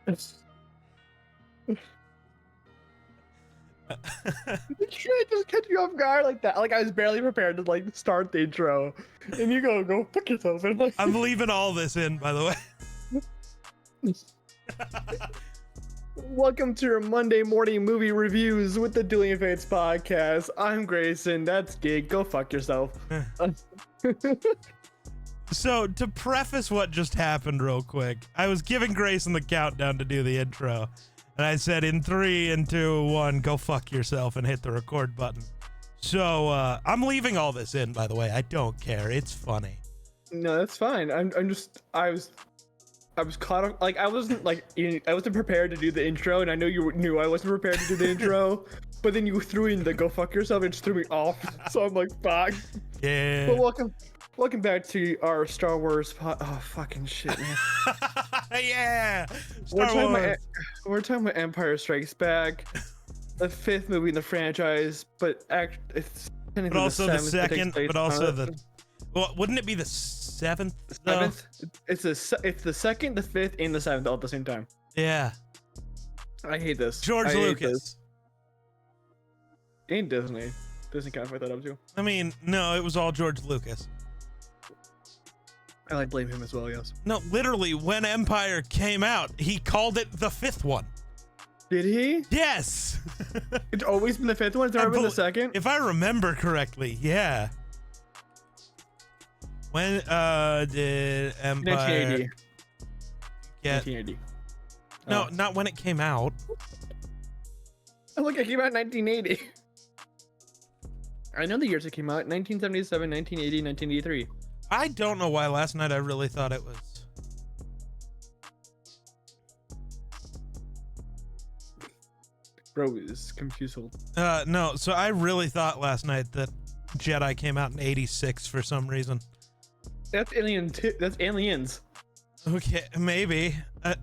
It just catch you off guard like that. Like I was barely prepared to like start the intro, and you go fuck yourself. And like, I'm leaving all this in, by the way. welcome to your Monday morning movie reviews with the Dueling Fates podcast. I'm Grayson. That's Geek. Go fuck yourself. So to preface what just happened real quick, I was giving Grayson the countdown to do the intro. And I said, in 3, and 2, 1, go fuck yourself and hit the record button. So I'm leaving all this in, by the way. I don't care. It's funny. No, that's fine. I was caught up. Like I wasn't prepared to do the intro, and I know you knew I wasn't prepared to do the intro. But then you threw in the go fuck yourself and just threw me off. So I'm like, fuck. Yeah. But welcome back to our Star Wars oh, fucking shit, man. Yeah. We're talking about Empire Strikes Back, the 5th movie in the franchise, but it's but also the second, but also the. Well, wouldn't it be the 7th? The 7th. It's the 2nd, the 5th, and the 7th all at the same time. Yeah. I hate this. George Lucas. And Disney. Disney kind of fucked that up too. I mean, no, it was all George Lucas. I blame him as well, yes. No, literally, when Empire came out, he called it the 5th one. Did he? Yes. It's always been the 5th one? It's never been the 2nd? If I remember correctly, yeah. When did Empire 1980. get... 1980. No, not when it came out. Oh, look, it came out in 1980. I know the years it came out. 1977, 1980, 1983. I don't know why last night I really thought it was. Bro is confused. No, so I really thought last night that Jedi came out in 86 for some reason. That's Alien too. That's Aliens. Okay, maybe.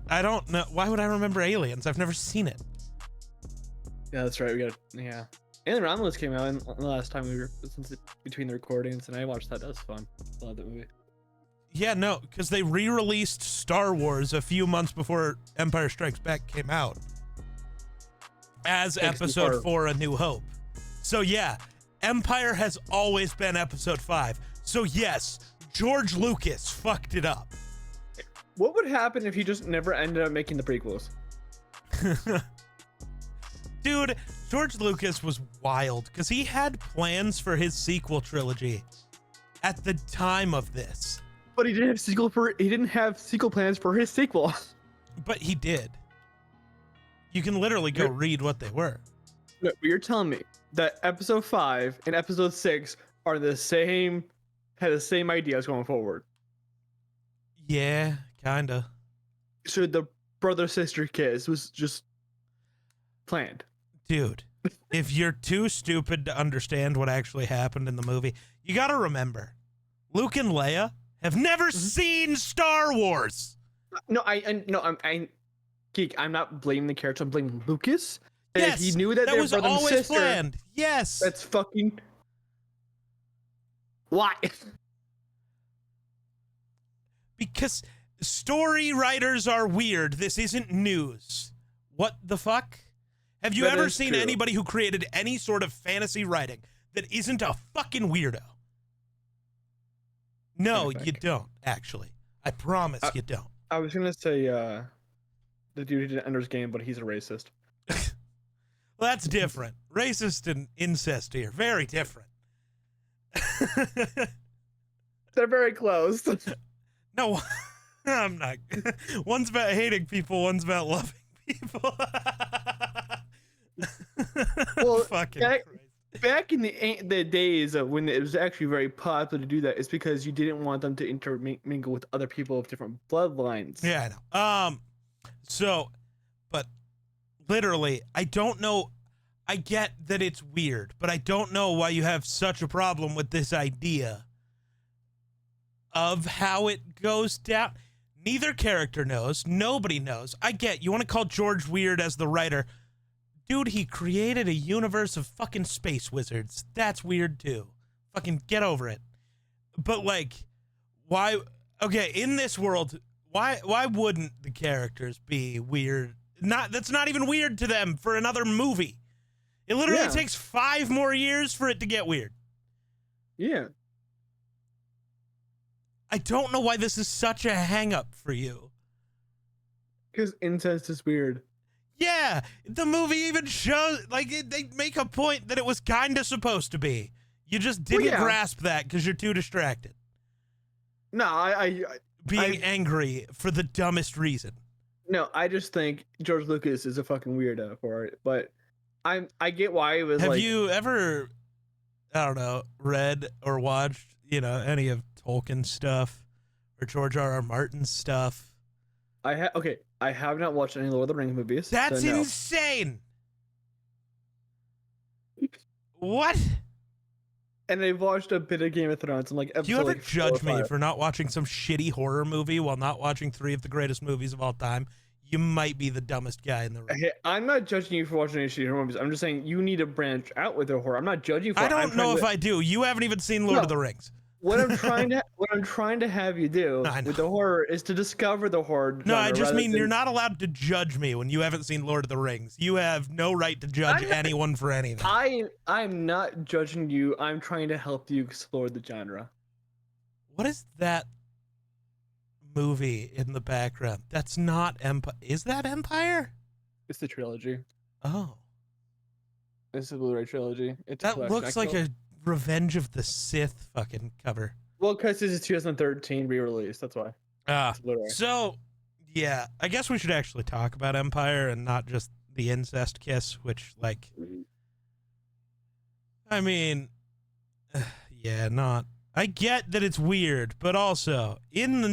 I don't know. Why would I remember Aliens? I've never seen it. Yeah, that's right. We got yeah. Alien Romulus came out in the last time we were between the recordings, and I watched that. That was fun. I love that movie. Yeah, no, because they re-released Star Wars a few months before Empire Strikes Back came out as Episode 4: A New Hope. So yeah, Empire has always been Episode 5. So yes, George Lucas fucked it up. What would happen if he just never ended up making the prequels? Dude, George Lucas was wild because he had plans for his sequel trilogy at the time of this. But he didn't have sequel plans for his sequel. But he did. You can literally go read what they were. No, but you're telling me that Episode 5 and Episode 6 are had the same ideas going forward. Yeah, kinda. So the brother-sister kiss was just planned. Dude, if you're too stupid to understand what actually happened in the movie, you gotta remember, Luke and Leia have never seen Star Wars. No, I'm Geek. I'm not blaming the character. I'm blaming Lucas. And Yes, if he knew that that they were was brother and always sister, planned. Yes. that's fucking why. Because story writers are weird. This isn't news. What the fuck? Have you That ever is seen true. anybody who created any sort of fantasy writing that isn't a fucking weirdo? No, I you think. don't, actually. I promise you don't. I was gonna say the dude who didn't enter his game, but he's a racist. Well, that's different. Racist and incest here, very different. They're very close. No, I'm not. One's about hating people, one's about loving people. Well, Fucking back- Christ. Back in the days of when it was actually very popular to do that, it's because you didn't want them to intermingle with other people of different bloodlines. Yeah, I know. So, but literally, I don't know. I get that it's weird, but I don't know why you have such a problem with this idea of how it goes down. Neither character knows. Nobody knows. I get you want to call George weird as the writer. Dude, he created a universe of fucking space wizards. That's weird too. Fucking get over it. But like, why? Okay, in this world, Why wouldn't the characters be weird? That's not even weird to them for another movie. It literally takes 5 more years for it to get weird. Yeah. I don't know why this is such a hang-up for you. Because incest is weird. Yeah, the movie even shows, like, they make a point that it was kind of supposed to be. You just didn't grasp that because you're too distracted. No, I being angry for the dumbest reason. No, I just think George Lucas is a fucking weirdo for it. But I get why it was. Have you ever, I don't know, read or watched, any of Tolkien's stuff or George R.R. Martin's stuff? Okay, I have not watched any Lord of the Rings movies. That's so no. insane. What? And I've watched a bit of Game of Thrones. And like, do you ever judge me for not watching some shitty horror movie while not watching 3 of the greatest movies of all time? You might be the dumbest guy in the room. Hey, I'm not judging you for watching any shitty horror movies. I'm just saying you need to branch out with the horror. I'm not judging you for I don't know if I do. You haven't even seen Lord of the Rings. What I'm trying to have you do with the horror is to discover the horror. No, I just mean you're not allowed to judge me when you haven't seen Lord of the Rings. You have no right to judge anyone for anything. I'm not judging you. I'm trying to help you explore the genre. What is that movie in the background? That's not Empire. Is that Empire? It's the trilogy. Oh. It's the Blu-ray trilogy. That looks like a Revenge of the Sith fucking cover. Well, because this is 2013 re-release, that's why. So, yeah, I guess we should actually talk about Empire and not just the incest kiss, which, like, I mean, yeah, not. I get that it's weird, but also, I don't know.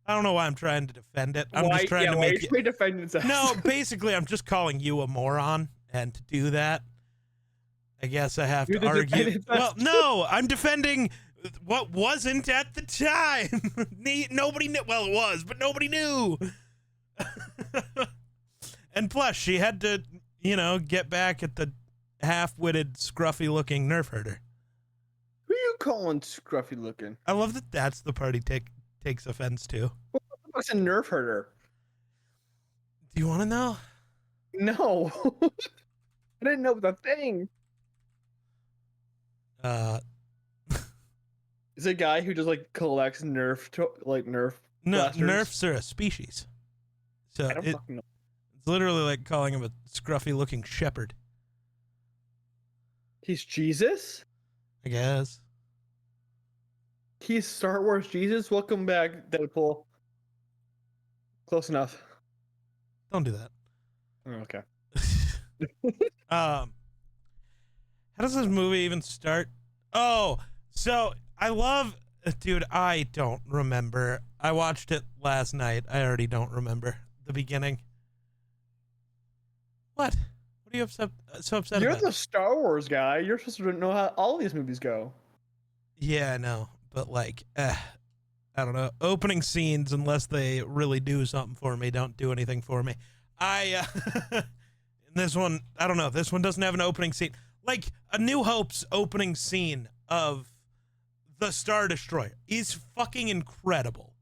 I don't know why I'm trying to defend it. I'm just trying to make it. No, basically, I'm just calling you a moron, and to do that, I guess I have to argue. Well, no, I'm defending what wasn't at the time. Nobody knew. Well, it was, but nobody knew. And plus, she had to, get back at the half-witted, scruffy-looking nerf herder. Who are you calling scruffy looking? I love that that's the part he takes offense to. What's a nerf herder? Do you want to know? No. I didn't know the thing. Is it a guy who just like collects nerf nerf? No, blasters? nerfs are a species. So I don't fucking know. It's literally like calling him a scruffy looking shepherd. He's Jesus? I guess. He's Star Wars Jesus? Welcome back, Deadpool. Close enough. Don't do that. Oh, okay. How does this movie even start? Oh, so I love, dude, I don't remember. I watched it last night. I already don't remember the beginning. What? What are you so upset about? You're the Star Wars guy. You're supposed to know how all these movies go. Yeah, I know. But like, I don't know. Opening scenes, unless they really do something for me, don't do anything for me. This one, I don't know. This one doesn't have an opening scene. Like, A New Hope's opening scene of the Star Destroyer is fucking incredible.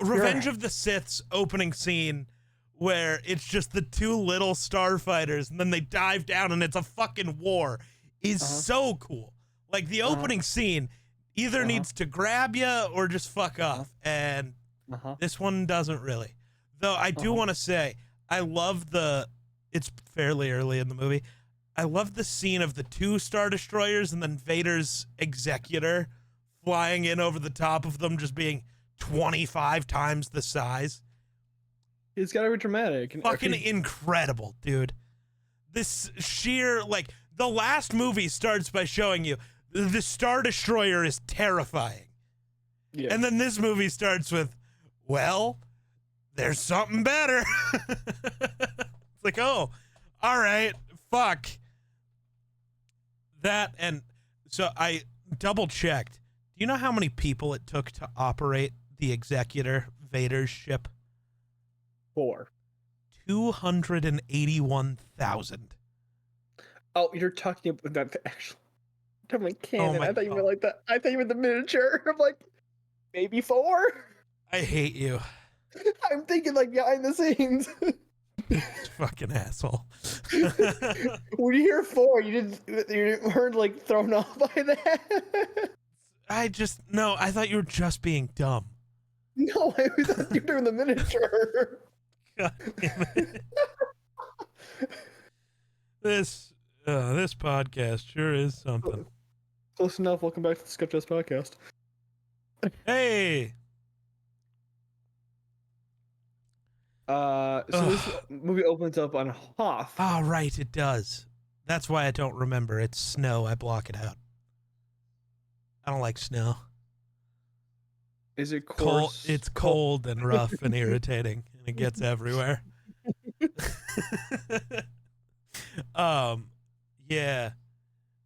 Revenge of the Sith's opening scene, where it's just the 2 little starfighters and then they dive down and it's a fucking war, is so cool. Like, the opening scene either needs to grab you or just fuck off. And this one doesn't really. Though I do want to say, I love it's fairly early in the movie. I love the scene of the 2 Star Destroyers and then Vader's executor flying in over the top of them, just being 25 times the size. It's gotta be dramatic. Fucking incredible, dude. This sheer, like, the last movie starts by showing you the Star Destroyer is terrifying. Yeah. And then this movie starts with, well, there's something better. It's like, oh, all right, fuck. That, and so I double checked. Do you know how many people it took to operate the Executor, Vader's ship? 4. 281,000. Oh, you're talking about that actually. I'm like, cannon. Oh I thought you meant like that. I thought you meant the miniature. I'm like, maybe 4. I hate you. I'm thinking like behind the scenes. Fucking asshole. When you hear 4, you weren't like thrown off by that. No, I thought you were just being dumb. No, I thought you were doing the miniature. God damn it. This podcast sure is something. Close enough. Welcome back to the Sketch Test Podcast. Hey. So this movie opens up on Hoth. Oh, right, it does. That's why I don't remember. It's snow. I block it out. I don't like snow. Is it cold? coarse? It's cold and rough and irritating, and it gets everywhere. Yeah,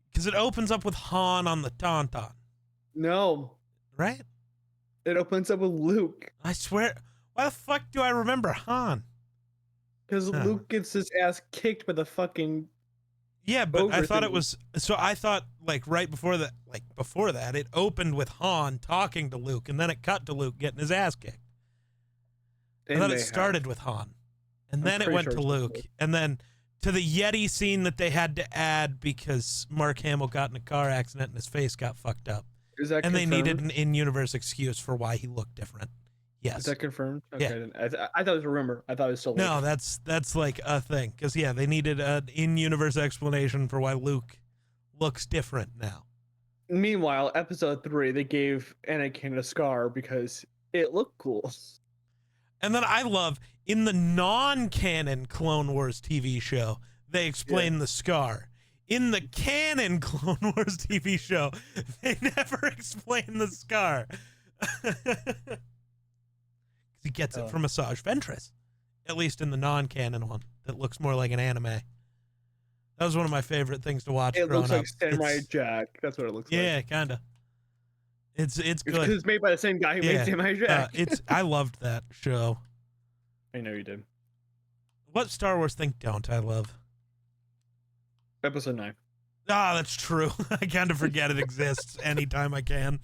because it opens up with Han on the Tauntaun. No, Right? it opens up with Luke. I swear. Why the fuck do I remember Han? Because Luke gets his ass kicked by the fucking. Yeah, but I Ogre thought thingy. it was. So I thought like right before that, it opened with Han talking to Luke, and then it cut to Luke getting his ass kicked. I thought it started with Han, and then it pretty went sure to it's Luke, Luke. and then to the Yeti scene that they had to add because Mark Hamill got in a car accident and his face got fucked up, Is that and confirmed? they needed an in-universe excuse for why he looked different. Yes. Is that confirmed? Yeah. Okay, I thought it was a rumor. I thought it was still. No, Luke. that's like a thing because they needed an in-universe explanation for why Luke looks different now. Meanwhile, episode 3, they gave Anakin a scar because it looked cool. And then I love in the non-canon Clone Wars TV show, they explain the scar. In the canon Clone Wars TV show, they never explain the scar. He gets it from Asajj Ventress, at least in the non-canon one that looks more like an anime. That was one of my favorite things to watch. It growing looks like up. Samurai Jack. That's what it looks like. Yeah, kind of. It's good. Because it's made by the same guy who made Samurai Jack. I loved that show. I know you did. What Star Wars thing don't I love? Episode 9. Ah, that's true. I kind of forget it exists anytime I can.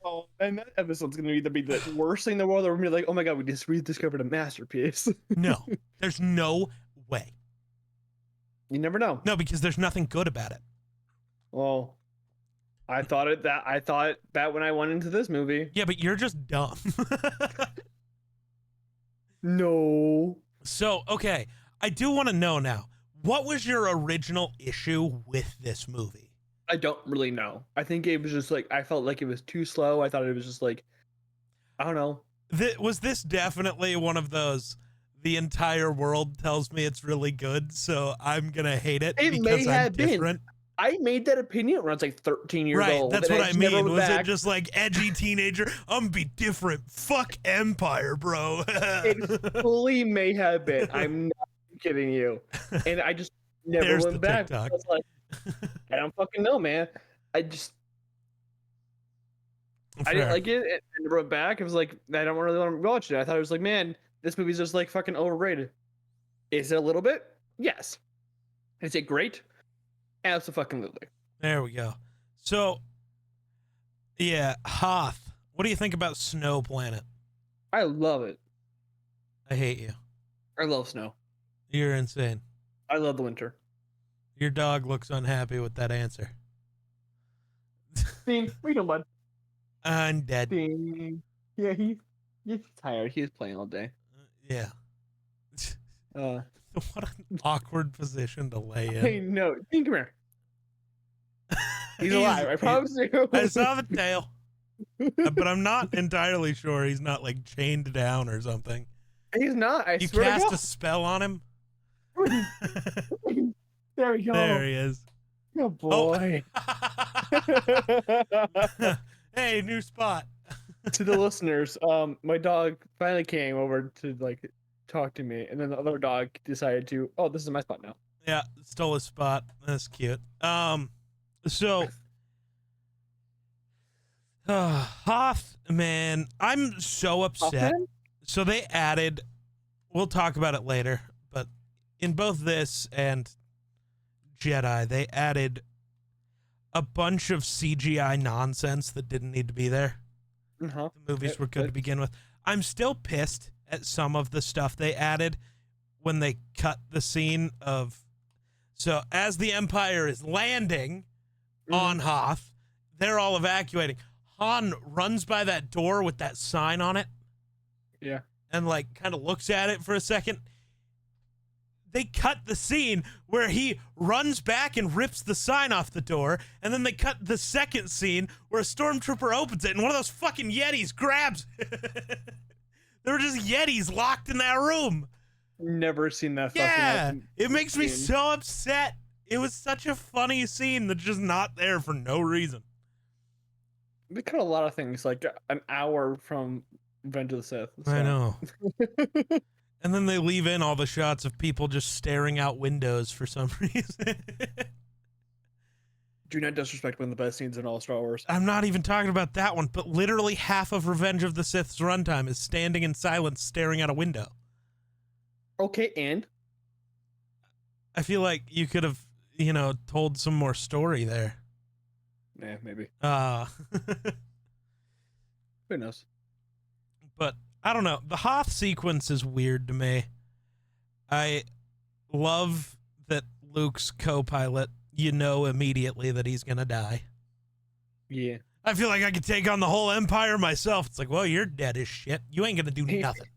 Oh, and that episode's going to either be the worst thing in the world, or we're going to be like, oh my god, we just rediscovered a masterpiece. No, there's no way. You never know. No, because there's nothing good about it. Well, I thought that when I went into this movie. Yeah, but you're just dumb. No. So, okay, I do want to know now, what was your original issue with this movie? I don't really know. I think it was just like, I felt like it was too slow. I thought it was just like, I don't know. Was this definitely one of those, the entire world tells me it's really good, so I'm going to hate it It because may I'm have been. different? I made that opinion when I was like 13 years Right, old. that's and what I just never mean. went Was back. it just like edgy teenager? I'm gonna be different. Fuck Empire, bro. It fully may have been. I'm not kidding you. And I just never There's went the back. TikTok. I was like, I don't fucking know, man. I didn't like it, and I never went back. I was like, I don't really want to watch it. I thought it was like, man, this movie's just like fucking overrated. Is it a little bit? Yes. Is it great? Absolutely. There we go. So, yeah, Hoth. What do you think about Snow Planet? I love it. I hate you. I love snow. You're insane. I love the winter. Your dog looks unhappy with that answer. Dean, what you doing, bud? I'm dead. Dean. Yeah, he's tired. He's playing all day. Yeah. What an awkward position to lay in. Hey, no. Dean, come here. He's alive, I promise you. I saw the tail. But I'm not entirely sure he's not like chained down or something. He's not. I You swear cast to a spell on him? God. There we go. There he is. Good boy. Hey, new spot. To the listeners, my dog finally came over to like talk to me, and then the other dog decided to, oh, this is my spot now. Yeah, stole his spot. That's cute. So Hoth, man, I'm so upset. Hoffman? So they added, we'll talk about it later, but in both this and Jedi, they added a bunch of CGI nonsense that didn't need to be there. Uh-huh. The movies were good to begin with. I'm still pissed at some of the stuff they added when they cut the scene of. So as the Empire is landing on Hoth, they're all evacuating. Han runs by that door with that sign on it. Yeah. And like kind of looks at it for a second. They cut the scene where he runs back and rips the sign off the door, and then they cut the second scene where a stormtrooper opens it and one of those fucking Yetis grabs. There were just Yetis locked in that room. Never seen that. Yeah, fucking it makes me scene. so upset. It was such a funny scene that's just not there for no reason. They cut a lot of things, like an hour from Revenge of the Sith. I know. And then they leave in all the shots of people just staring out windows for some reason. Do not disrespect one of the best scenes in all Star Wars. I'm not even talking about that one, but literally half of Revenge of the Sith's runtime is standing in silence staring out a window. Okay, and? I feel like you could have, told some more story there. Yeah, maybe. Who knows? But I don't know. The Hoth sequence is weird to me. I love that Luke's co-pilot, immediately that he's going to die. Yeah. I feel like I could take on the whole Empire myself. It's like, well, you're dead as shit. You ain't going to do nothing.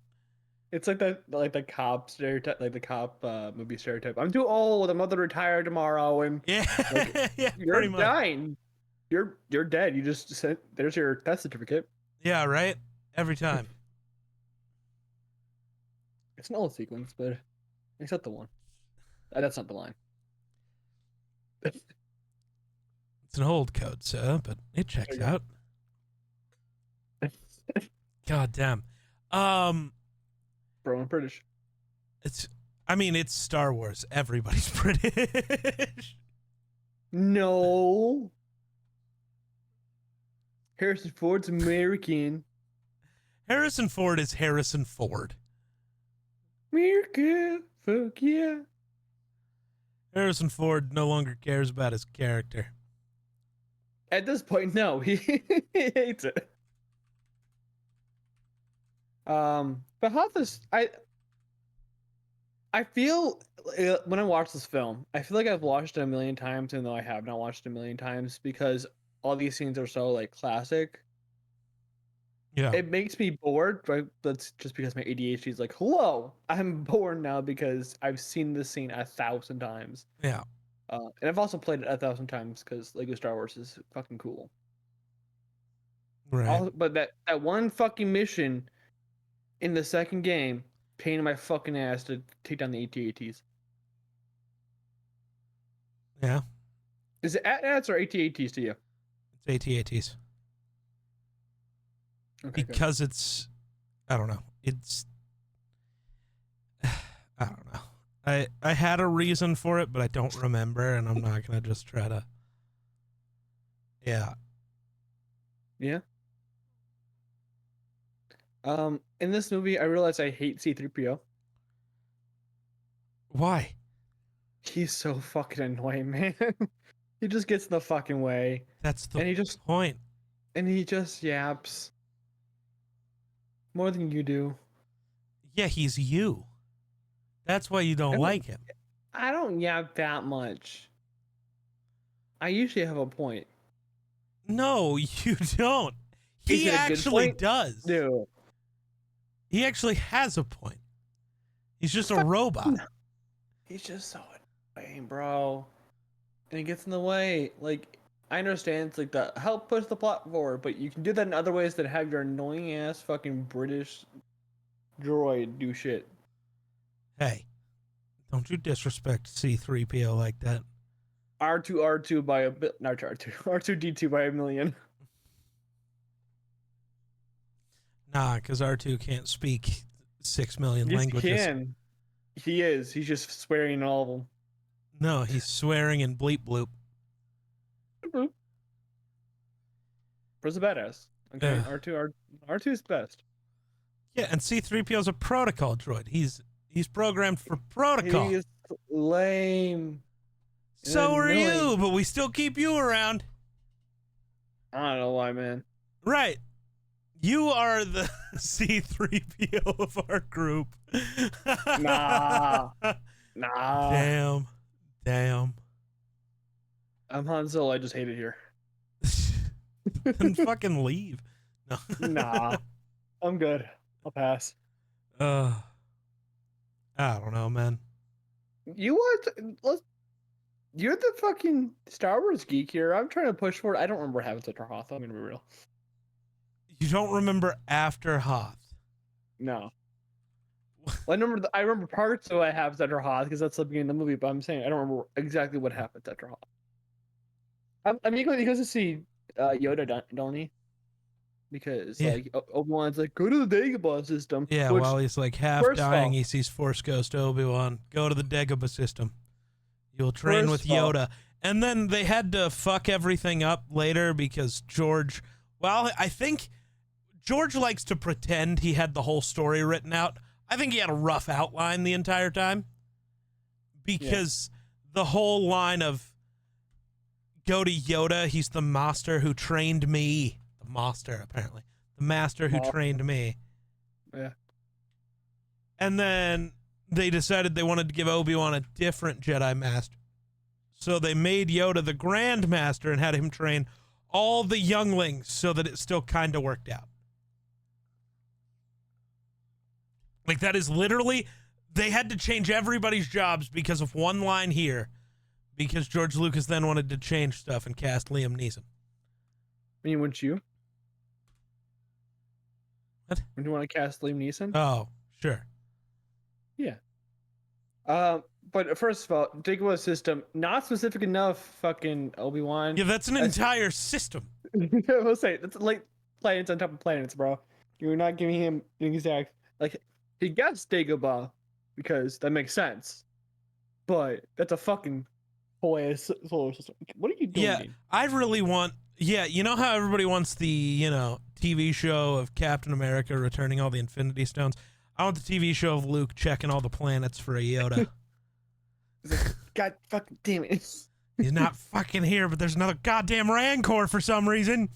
It's like the cop stereotype, like the cop movie stereotype. I'm too old. I'm about to retire tomorrow, and yeah, like, yeah, you're dying. You're dead. You just sent. There's your death certificate. Yeah, right. Every time. It's an old sequence, but except the one. That's not the line. It's an old code, sir, but it checks out. God damn. Bro, I'm British. It's Star Wars. Everybody's British. No. Harrison Ford's American. Harrison Ford is Harrison Ford. America, fuck yeah. Harrison Ford no longer cares about his character. At this point, no, he hates it. But Hoth is, I feel when I watch this film, I feel like I've watched it a million times, even though I have not watched it a million times, because all these scenes are so like classic. Yeah. It makes me bored, but that's just because my ADHD is like, hello, I'm bored now because I've seen this scene 1,000 times. Yeah. And I've also played it 1,000 times because Lego Star Wars is fucking cool. Right. But that one fucking mission in the second game, pain in my fucking ass to take down the AT-ATs. Yeah. Is it AT-ATs or AT-ATs to you? It's AT-ATs. Okay, because it's, I don't know. It's, I don't know. I had a reason for it, but I don't remember, and I'm not going to just try to. Yeah. Yeah. In this movie, I realized I hate C-3PO. Why? He's so fucking annoying, man. He just gets in the fucking way. That's the and he just point. And he just yaps. More than you do. Yeah, he's you. That's why you don't like him. I don't yap that much. I usually have a point. No, you don't. He actually does. No. He actually has a point. He's just a robot. He's just so annoying, bro. And he gets in the way. Like, I understand it's like the help push the plot forward, but you can do that in other ways than have your annoying ass fucking British droid do shit. Hey, don't you disrespect C-3PO like that. R2 by a bit, not R2, R2D2 by a million. Nah, because R2 can't speak 6 million languages. He can. He is. He's just swearing in all of them. No, he's swearing in bleep bloop. Bloop. Bro's a badass. Okay, Yeah. R2's best. Yeah, and C-3PO's a protocol droid. He's programmed for protocol. He's lame. So are you, but we still keep you around. I don't know why, man. Right. You are the C3PO of our group. Nah. Nah. Damn. I'm Han Solo. I just hate it here. Then fucking leave. No. Nah. I'm good. I'll pass. I don't know, man. You want? Let's. You're the fucking Star Wars geek here. I'm trying to push forward. I don't remember having such a Hoth. I'm gonna be real. You don't remember after Hoth? No. I remember parts of I have Tetra Hoth because that's the beginning of the movie, but I'm saying I don't remember exactly what happened to Tetra Hoth. I mean, he goes to see Yoda, don't he? Because Yeah. like Obi-Wan's like, go to the Dagobah system. Yeah, which, while he's like half first of dying, all- he sees Force Ghost Obi-Wan. Go to the Dagobah system. You'll train with First of all- Yoda. And then they had to fuck everything up later because George, well, I think George likes to pretend he had the whole story written out. I think he had a rough outline the entire time. Because the whole line of go to Yoda, he's the master who trained me. The master, apparently. The master who trained me. Yeah. And then they decided they wanted to give Obi-Wan a different Jedi Master. So they made Yoda the Grand Master and had him train all the younglings so that it still kind of worked out. Like, that is literally, they had to change everybody's jobs because of one line here, because George Lucas then wanted to change stuff and cast Liam Neeson. I mean, wouldn't you? What? Would you want to cast Liam Neeson? Oh, sure. Yeah. But first of all, Dagobah system, not specific enough, fucking Obi-Wan. Yeah, that's an entire system. I will say, that's like planets on top of planets, bro. You're not giving him an exact, like, he gets Dagobah because that makes sense. But that's a fucking whole ass solar system. What are you doing? Yeah, Dean? I really want, you know how everybody wants the, TV show of Captain America returning all the Infinity Stones? I want the TV show of Luke checking all the planets for a Yoda. God fucking damn it. He's not fucking here, but there's another goddamn Rancor for some reason.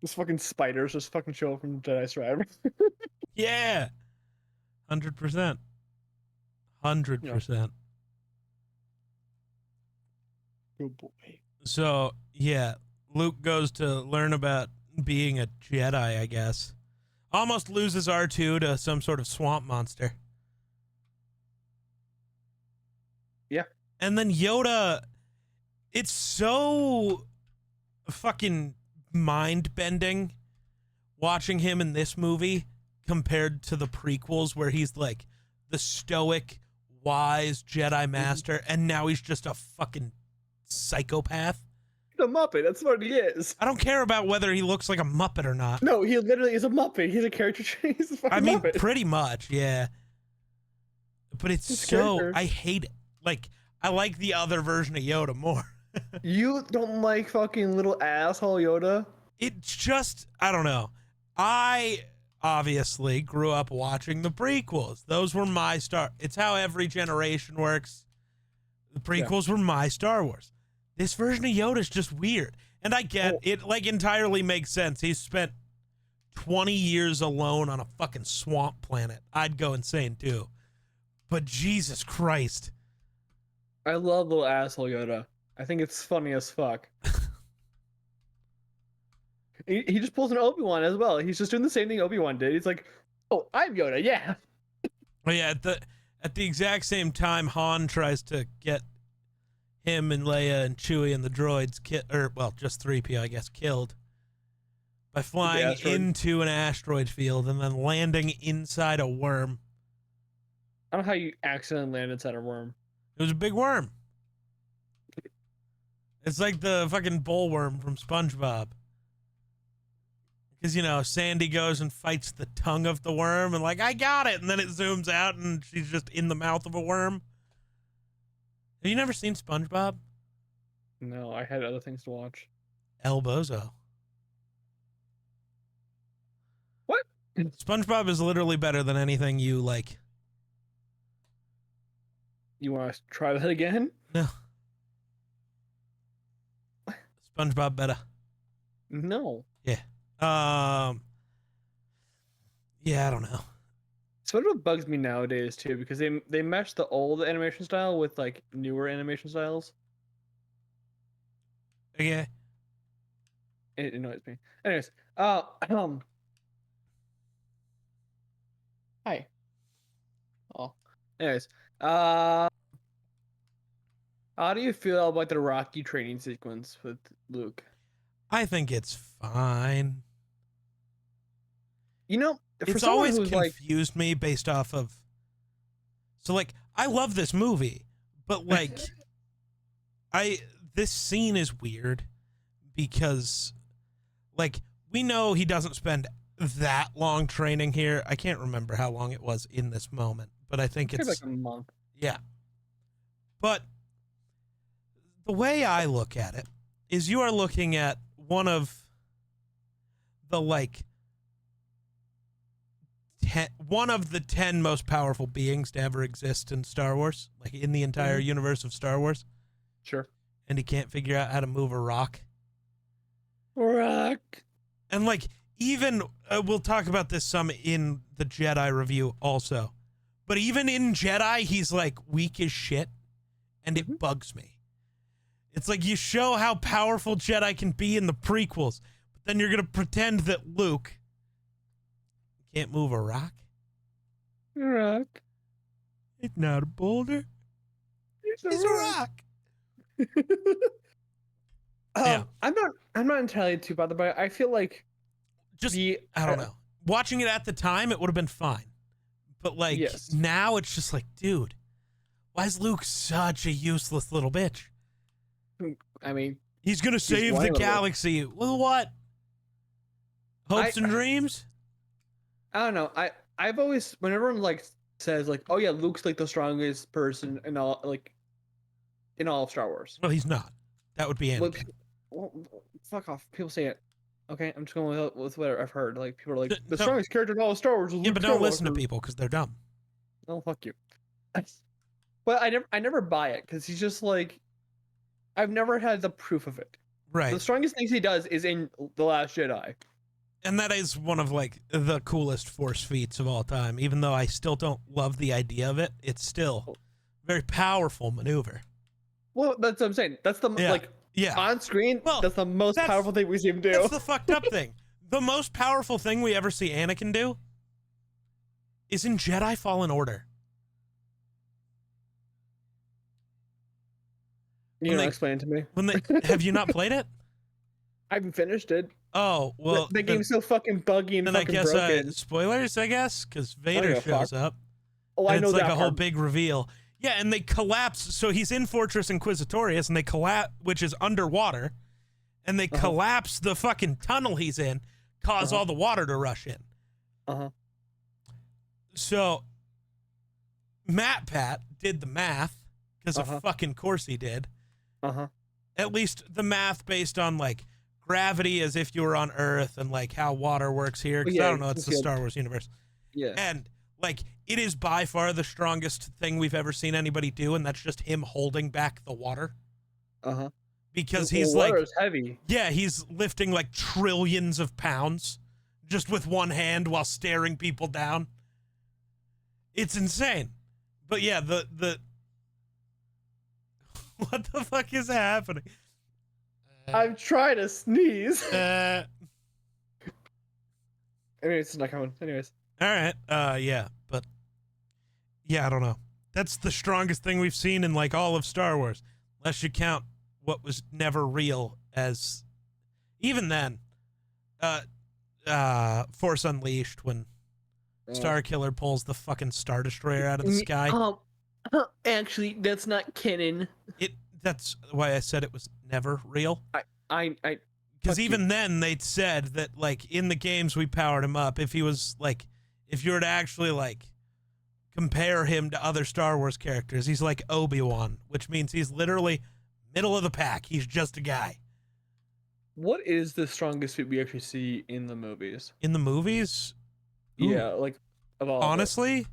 This fucking spiders just fucking show up from Jedi Survivor. Yeah. 100%. 100%. Good boy. So, yeah, Luke goes to learn about being a Jedi, I guess. Almost loses R2 to some sort of swamp monster. Yeah. And then Yoda, it's so fucking mind-bending watching him in this movie compared to the prequels where he's like the stoic, wise Jedi Master, and now he's just a fucking psychopath. He's a Muppet, that's what he is. I don't care about whether he looks like a Muppet or not. No, he literally is a Muppet. He's a character. He's a fucking Muppet. Pretty much, yeah. But it's His so, character. I hate it. Like, I like the other version of Yoda more. You don't like fucking little asshole Yoda? It's just, I don't know. I obviously grew up watching the prequels. Those were my it's how every generation works. The prequels were my Star Wars. This version of Yoda is just weird. And I get it, like, entirely makes sense. He's spent 20 years alone on a fucking swamp planet. I'd go insane too. But Jesus Christ. I love little asshole Yoda. I think it's funny as fuck. He just pulls an Obi-Wan as well. He's just doing the same thing Obi-Wan did. He's like, oh, I'm Yoda, yeah. Oh yeah, at the exact same time, Han tries to get him and Leia and Chewie and the droids, just 3PO, I guess, killed by flying into an asteroid field and then landing inside a worm. I don't know how you accidentally landed inside a worm. It was a big worm. It's like the fucking bullworm from SpongeBob. Because, Sandy goes and fights the tongue of the worm and like, I got it. And then it zooms out and she's just in the mouth of a worm. Have you never seen SpongeBob? No, I had other things to watch. El Bozo. What? SpongeBob is literally better than anything you like. You want to try that again? No. SpongeBob better. No. Yeah. Um. Yeah, I don't know. So what bugs me nowadays too, because they mesh the old animation style with like newer animation styles. Yeah. It annoys me. Anyways, uh, um, hi. Oh, anyways, uh, how do you feel about the Rocky training sequence with Luke? I think it's fine. You know, for It's someone always who's like, confused me based off of. So like, I love this movie, but like, I this scene is weird because like we know he doesn't spend that long training here. I can't remember how long it was in this moment, but I think it's like it's a month. yeah. But the way I look at it is you are looking at one of the like one of the 10 most powerful beings to ever exist in Star Wars, like in the entire universe of Star Wars, Sure. and he can't figure out how to move a rock. Rock. And like even we'll talk about this some in the Jedi review also, but even in Jedi he's like weak as shit, and it bugs me. It's like you show how powerful Jedi can be in the prequels, but then you're gonna pretend that Luke can't move a rock. Rock. It's not a boulder. It's It's a rock. Yeah. I'm not entirely too bothered by it. I feel like Just I don't know. Watching it at the time, it would have been fine. But like yes. now it's just like, dude, why is Luke such a useless little bitch? I mean, he's gonna save the galaxy. Well, what? Hopes and dreams? I don't know. I've always, when everyone like says like, oh yeah, Luke's like the strongest person in all of Star Wars. Well, he's not. That would be Anakin. Well, fuck off. People say it. Okay, I'm just going with what I've heard. Like people are like, the strongest character in all of Star Wars is Luke. Yeah, but don't listen to people because they're dumb. Oh, fuck you. But I never buy it because he's just like, I've never had the proof of it. Right. The strongest things he does is in The Last Jedi. And that is one of like the coolest Force feats of all time. Even though I still don't love the idea of it, it's still a very powerful maneuver. Well, that's what I'm saying. That's the like on screen. Well, that's the most powerful thing we see him do. That's the fucked up thing. The most powerful thing we ever see Anakin do is in Jedi Fallen Order. You know, explain it to me. Have you not played it? I haven't finished it. Oh, well. The game's so fucking buggy and fucking broken. Spoilers, I guess, because Vader shows up. Oh, I know it's that like a part. whole big reveal. Yeah, and they collapse. So he's in Fortress Inquisitorius, and they collapse, which is underwater, and they collapse the fucking tunnel he's in, cause all the water to rush in. So Matt Pat did the math, because of fucking course he did. At least the math based on like gravity as if you were on Earth and like how water works here. Because I don't know, it's the Star Wars universe. Yeah. And like it is by far the strongest thing we've ever seen anybody do, and that's just him holding back the water. Because he's like, water is heavy. Yeah, he's lifting like trillions of pounds just with one hand while staring people down. It's insane. But yeah, the what the fuck is happening? I'm trying to sneeze. Anyways, it's not coming. Anyways. All right. Yeah, but yeah, I don't know. That's the strongest thing we've seen in like all of Star Wars, unless you count what was never real as. Even then, Force Unleashed when Starkiller pulls the fucking Star Destroyer out of the sky. Actually, that's not canon. That's why I said it was never real. Because even then they'd said that like in the games we powered him up. If he was like, if you were to actually like compare him to other Star Wars characters, he's like Obi-Wan, which means he's literally middle of the pack. He's just a guy. What is the strongest suit we actually see in the movies? In the movies? Yeah, like of all. Honestly,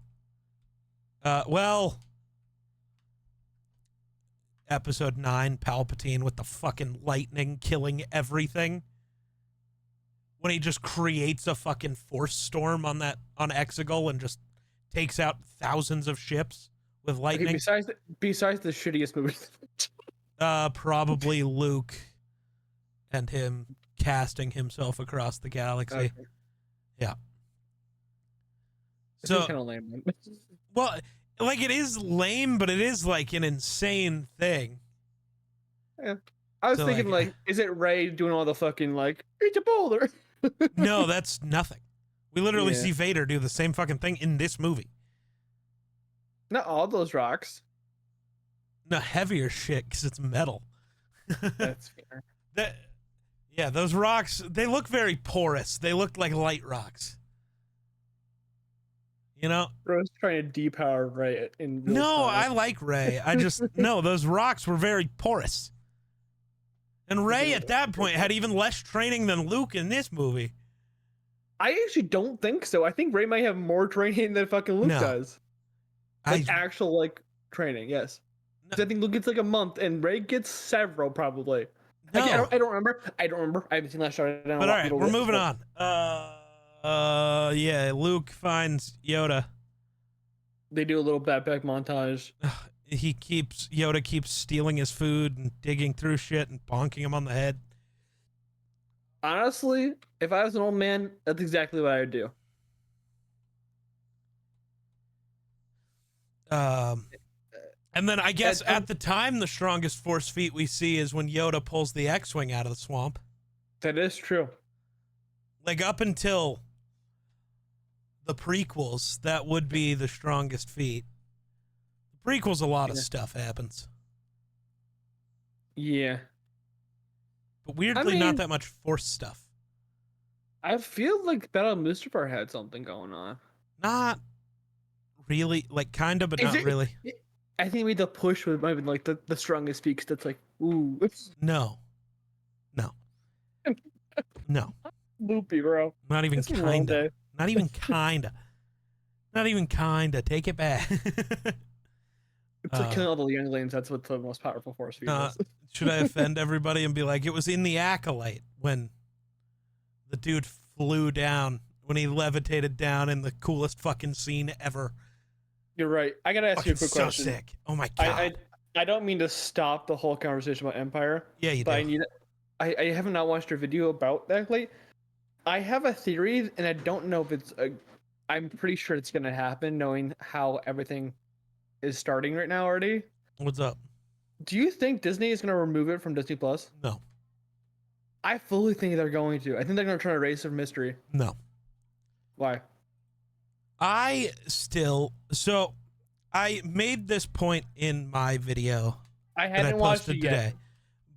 well, Episode 9, Palpatine with the fucking lightning killing everything. when he just creates a fucking force storm on Exegol and just takes out thousands of ships with lightning. Okay, besides the shittiest movie. Probably Luke and him casting himself across the galaxy. Okay. Yeah. This So is kind of lame. Man. well, like it is lame, but it is like an insane thing. Yeah. I was So, thinking like, is it Rey doing all the fucking like, it's a boulder? No, that's nothing. We literally Yeah. see Vader do the same fucking thing in this movie. Not all those rocks. No, heavier shit because it's metal. That's fair. Yeah, those rocks, they look very porous. They look like light rocks. You know? Bro's trying to depower Rey in real No, time. I like Rey. I just, no, those rocks were very porous. And Rey at that point had even less training than Luke in this movie. I actually don't think so. I think Rey might have more training than fucking Luke No. does. Like actual like training, yes. 'Cause I think Luke gets like a month and Rey gets several probably. No. I don't remember. I haven't seen Last Jedi. But all right, we're moving on. Yeah, Luke finds Yoda. They do a little backpack montage. Yoda keeps stealing his food and digging through shit and bonking him on the head. Honestly, if I was an old man, that's exactly what I would do. And then I guess at the time, the strongest force feat we see is when Yoda pulls the X-Wing out of the swamp. That is true. Like up until the prequels, that would be the strongest feat. The prequels, a lot of stuff happens. Yeah. But weirdly, not that much force stuff. I feel like Battle of Mustafar had something going on. Not really, like kind of, but not really. I think maybe the push might have been like the strongest feat. 'Cause that's like, ooh. No. No. Loopy, bro. Not even It's a long kinda. day. Not even kinda. Not even kinda. Take it back. It's like killing all the younglings. That's what the most powerful force feat is. Should I offend everybody and be like, it was in the Acolyte when the dude flew down, when he levitated down in the coolest fucking scene ever. You're right. I gotta ask you a quick so question. Sick. Oh my god. I don't mean to stop the whole conversation about Empire. Yeah, you but do. I have not watched your video about that lately. I have a theory, and I don't know if it's. I'm pretty sure it's gonna happen, knowing how everything is starting right now already. What's up? Do you think Disney is gonna remove it from Disney Plus? No. I fully think they're going to. I think they're gonna try to erase it from history. No. Why? I made this point in my video I that I haven't watched posted it yet. today.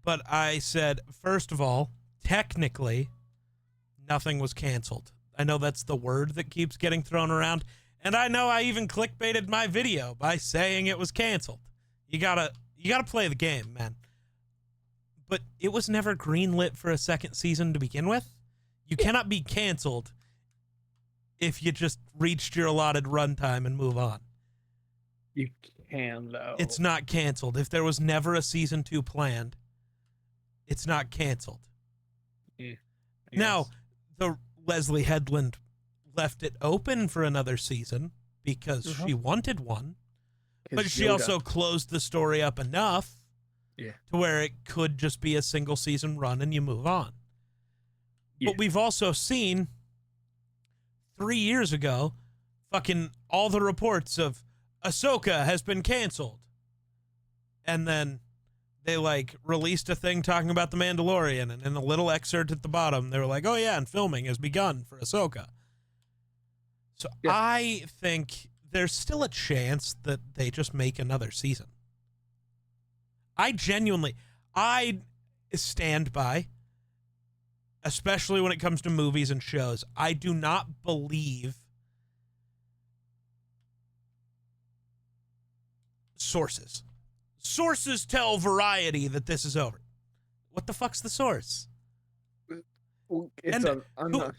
But I said, first of all, technically, nothing was canceled. I know that's the word that keeps getting thrown around. And I know I even clickbaited my video by saying it was canceled. You gotta play the game, man. But it was never greenlit for a second season to begin with. You cannot be canceled if you just reached your allotted runtime and move on. You can, though. It's not canceled. If there was never a season 2 planned, it's not canceled. Yeah, Now, the Leslie Headland left it open for another season because she wanted one, but she also closed the story up enough to where it could just be a single season run and you move on. But we've also seen 3 years ago, fucking all the reports of Ahsoka has been canceled. And then they like released a thing talking about the Mandalorian, and in a little excerpt at the bottom, they were like, oh yeah, and filming has begun for Ahsoka. So I think there's still a chance that they just make another season. I stand by, especially when it comes to movies and shows, I do not believe sources. Sources tell Variety that this is over. What the fuck's the source? It's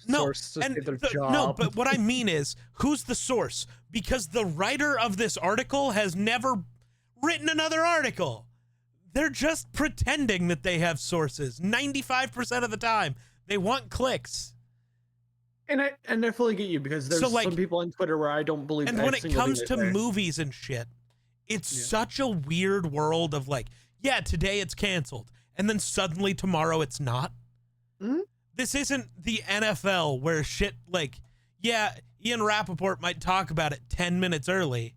source to say their job. No, but what I mean is, who's the source? Because the writer of this article has never written another article. They're just pretending that they have sources 95% of the time. They want clicks. And I fully get you because there's So, like, some people on Twitter where I don't believe. and every when it single thing comes they to say. movies and shit, it's Yeah. such a weird world of like, yeah, today it's canceled, and then suddenly tomorrow it's not. Mhm. This isn't the NFL where shit like, yeah, Ian Rappaport might talk about it 10 minutes early,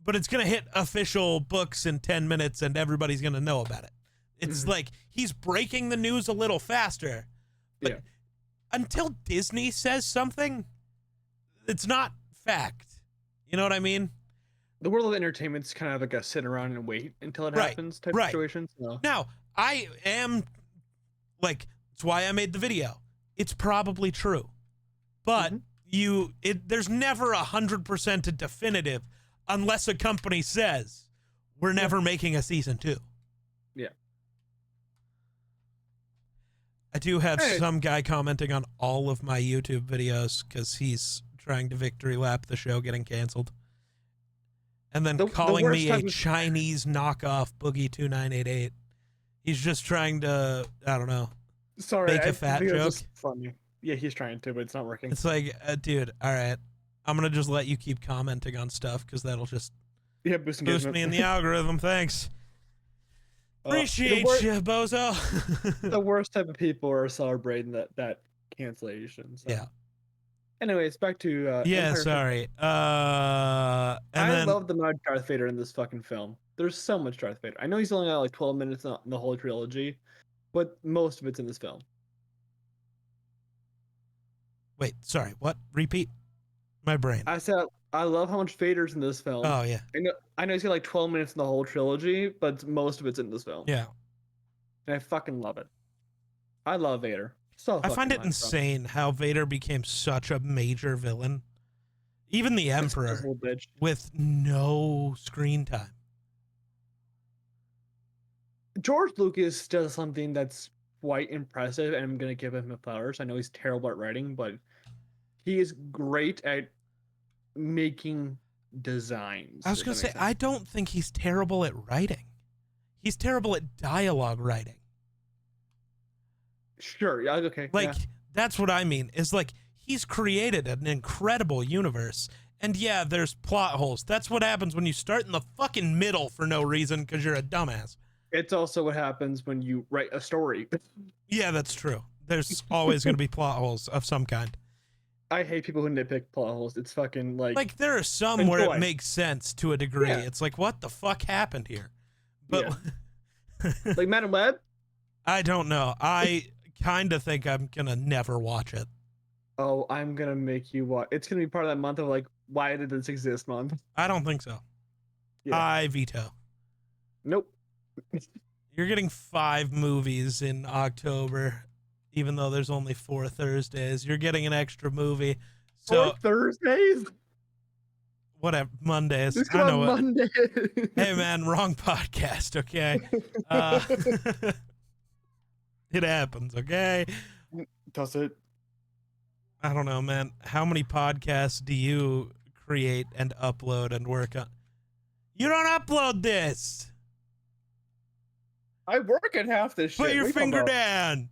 but it's going to hit official books in 10 minutes and everybody's going to know about it. It's like he's breaking the news a little faster. But Yeah. until Disney says something, it's not fact. You know what I mean? The world of entertainment's kind of like a sit around and wait until it happens type situation. So. Now, I am like, it's why I made the video. It's probably true. But there's never 100% a definitive unless a company says we're never making a season 2. Yeah. I do have some guy commenting on all of my YouTube videos because he's trying to victory lap the show getting canceled. And then calling me a Chinese knockoff Boogie 2988. He's just trying to, I don't know, make a fat joke. Funny. Yeah, he's trying to, but it's not working. It's like, dude, all right, I'm going to just let you keep commenting on stuff because that'll just boost me in the algorithm. Thanks. Appreciate you, bozo. The worst type of people are celebrating that cancellation. So. Yeah. Anyways, back to yeah, Empire sorry. I love the amount of Darth Vader in this fucking film. There's so much Darth Vader. I know he's only got like 12 minutes in the whole trilogy, but most of it's in this film. Wait, sorry. What? Repeat. My brain. I said I love how much Vader's in this film. Oh yeah. I know he's got like 12 minutes in the whole trilogy, but most of it's in this film. Yeah. And I fucking love it. I love Vader. So I find it insane how Vader became such a major villain. Even the Emperor with no screen time. George Lucas does something that's quite impressive, and I'm going to give him flowers. I know he's terrible at writing, but he is great at making designs. I was going to say, I don't think he's terrible at writing. He's terrible at dialogue writing. Sure, yeah, okay. Like, that's what I mean, is like, he's created an incredible universe, and yeah, there's plot holes. That's what happens when you start in the fucking middle for no reason because you're a dumbass. It's also what happens when you write a story. Yeah, that's true. There's always going to be plot holes of some kind. I hate people who nitpick plot holes. It's fucking like there are some where it makes sense to a degree. Yeah. It's like, what the fuck happened here? But like Madam Web? I don't know. I kind of think I'm going to never watch it. Oh, I'm going to make you watch. It's going to be part of that month of like, why did this exist month? I don't think so. Yeah. I veto. Nope. You're getting 5 movies in October, even though there's only 4 Thursdays. You're getting an extra movie. So 4 Thursdays? Whatever, Mondays. Just I know Monday. Hey man, wrong podcast, okay? It happens, okay? Does it? I don't know, man. How many podcasts do you create and upload and work on? You don't upload this. I work at half this shit. Put your finger down.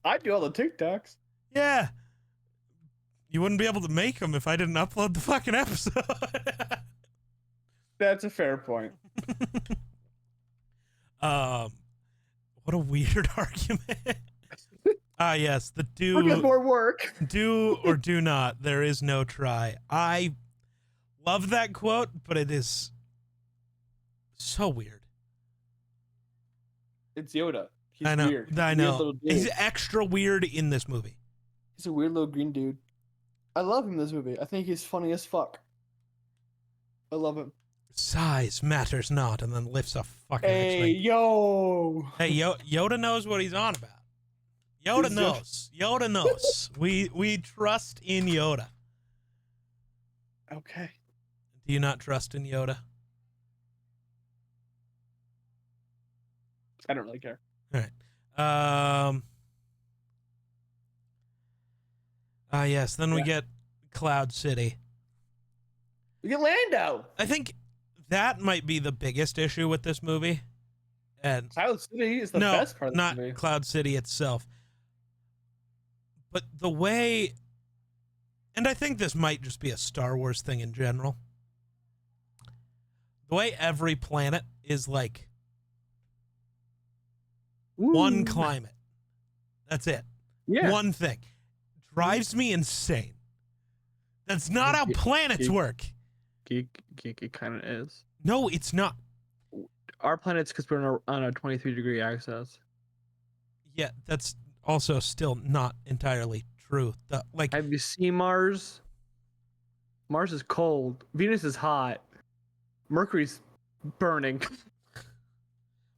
I do all the TikToks. Yeah. You wouldn't be able to make them if I didn't upload the fucking episode. That's a fair point. What a weird argument. Yes, the more work. Do or do not. There is no try. I love that quote, but it is so weird. It's Yoda. He's I know. Weird. I know. He's extra weird in this movie. He's a weird little green dude. I love him in this movie. I think he's funny as fuck. I love him. Size matters not, and then lifts a fucking Hey, yo. Hey, Yoda knows what he's on about. Yoda knows. Yoda knows. We trust in Yoda. Okay. Do you not trust in Yoda? I don't really care. All right. Yes. Then we get Cloud City. We get Lando. I think that might be the biggest issue with this movie. And Cloud City is the best part of the movie. Not Cloud City itself. But the way, and I think this might just be a Star Wars thing in general, the way every planet is like one climate. That's it. Yeah. One thing. Drives me insane. That's not how planets work. Geek, it kind of is. No, it's not. Our planet's because we're on a 23-degree axis. Yeah, that's also still not entirely true. Like, have you seen Mars? Mars is cold. Venus is hot. Mercury's burning.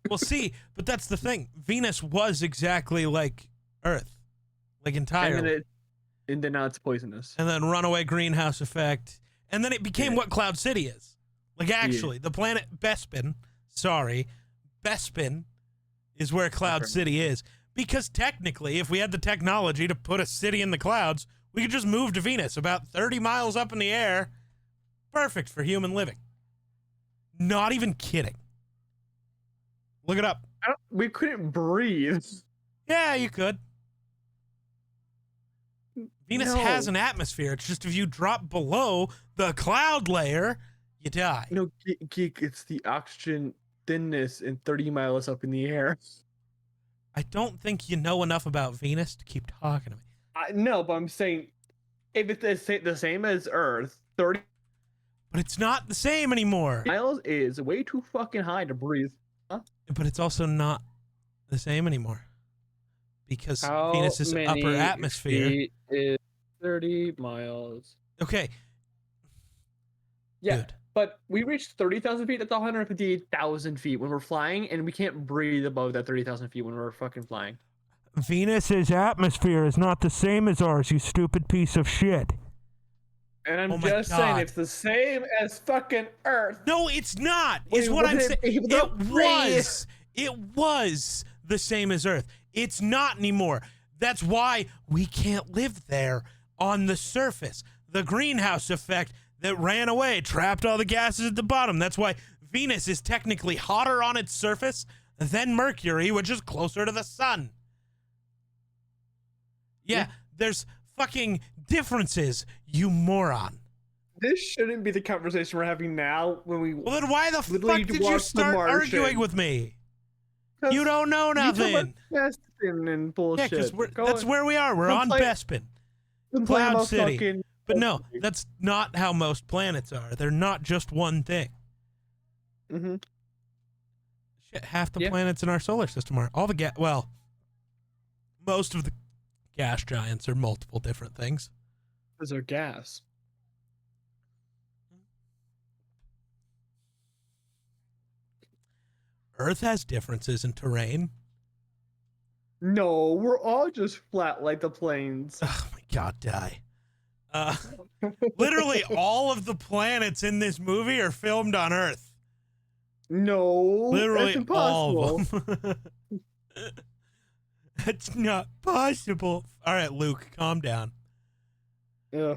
well, see, but that's the thing. Venus was exactly like Earth, like entirely. And then now it's poisonous. And then runaway greenhouse effect. And then it became what Cloud City is. Like, actually, the planet Bespin, Bespin is where Cloud City is. Because technically, if we had the technology to put a city in the clouds, we could just move to Venus about 30 miles up in the air. Perfect for human living. Not even kidding. Look it up. We couldn't breathe. Yeah, you could. Venus has an atmosphere. It's just if you drop below the cloud layer, you die. No, Geek, it's the oxygen thinness and 30 miles up in the air. I don't think you know enough about Venus to keep talking to me. No, but I'm saying if it's the same as Earth, 30 But it's not the same anymore. miles is way too fucking high to breathe. Huh? But it's also not the same anymore. Because How Venus's many upper atmosphere feet is 30 miles. Okay. Yeah. Dude. But we reached 30,000 feet. That's 158,000 feet when we're flying, and we can't breathe above that 30,000 feet when we're fucking flying. Venus's atmosphere is not the same as ours, you stupid piece of shit. And I'm just saying it's the same as fucking Earth. No, it's not. Is what I'm saying. It was the same as Earth. It's not anymore. That's why we can't live there on the surface. The greenhouse effect that ran away trapped all the gases at the bottom. That's why Venus is technically hotter on its surface than Mercury, which is closer to the sun. Yeah, there's fucking differences, you moron. This shouldn't be the conversation we're having now when we... Well, then why the fuck did you start arguing with me? You don't know nothing. Bespin and bullshit. Yeah, because that's where we are. We're on Bespin. Cloud City. But no, that's not how most planets are. They're not just one thing. Mm-hmm. Shit, half the planets in our solar system are. All the well, most of the gas giants are multiple different things. Those are gas. Earth has differences in terrain. No, we're all just flat like the plains. Oh my god, die. Literally all of the planets in this movie are filmed on Earth. No, literally that's impossible. All of them. That's not possible. All right, Luke, calm down. Yeah.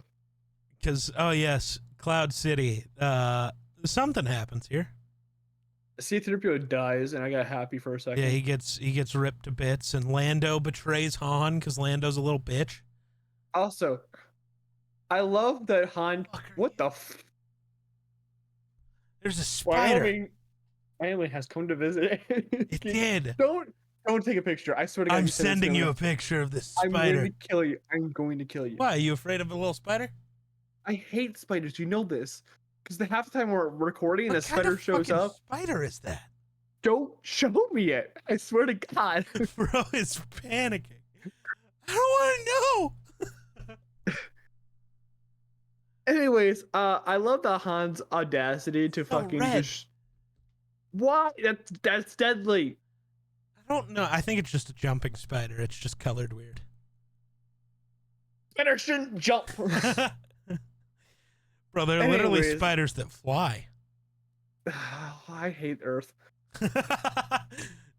Because, oh yes, Cloud City. Something happens here. C-3PO dies, and I got happy for a second. Yeah, he gets ripped to bits, and Lando betrays Han because Lando's a little bitch. Also, I love that Han. What the? There's a spider. Family has come to visit. It did. Don't take a picture. I swear to God. I'm sending you a picture of this spider. I'm going to kill you. I'm going to kill you. Why? Are you afraid of a little spider? I hate spiders. You know this. Because the half the time we're recording and the spider shows up. What spider is that? Don't show me it. I swear to God. Bro is panicking. I don't want to know. Anyways, I love the Han's audacity to fucking just... Why? That's deadly. I don't know. I think it's just a jumping spider. It's just colored weird. Spider shouldn't jump. Bro, they're literally spiders that fly. I hate Earth.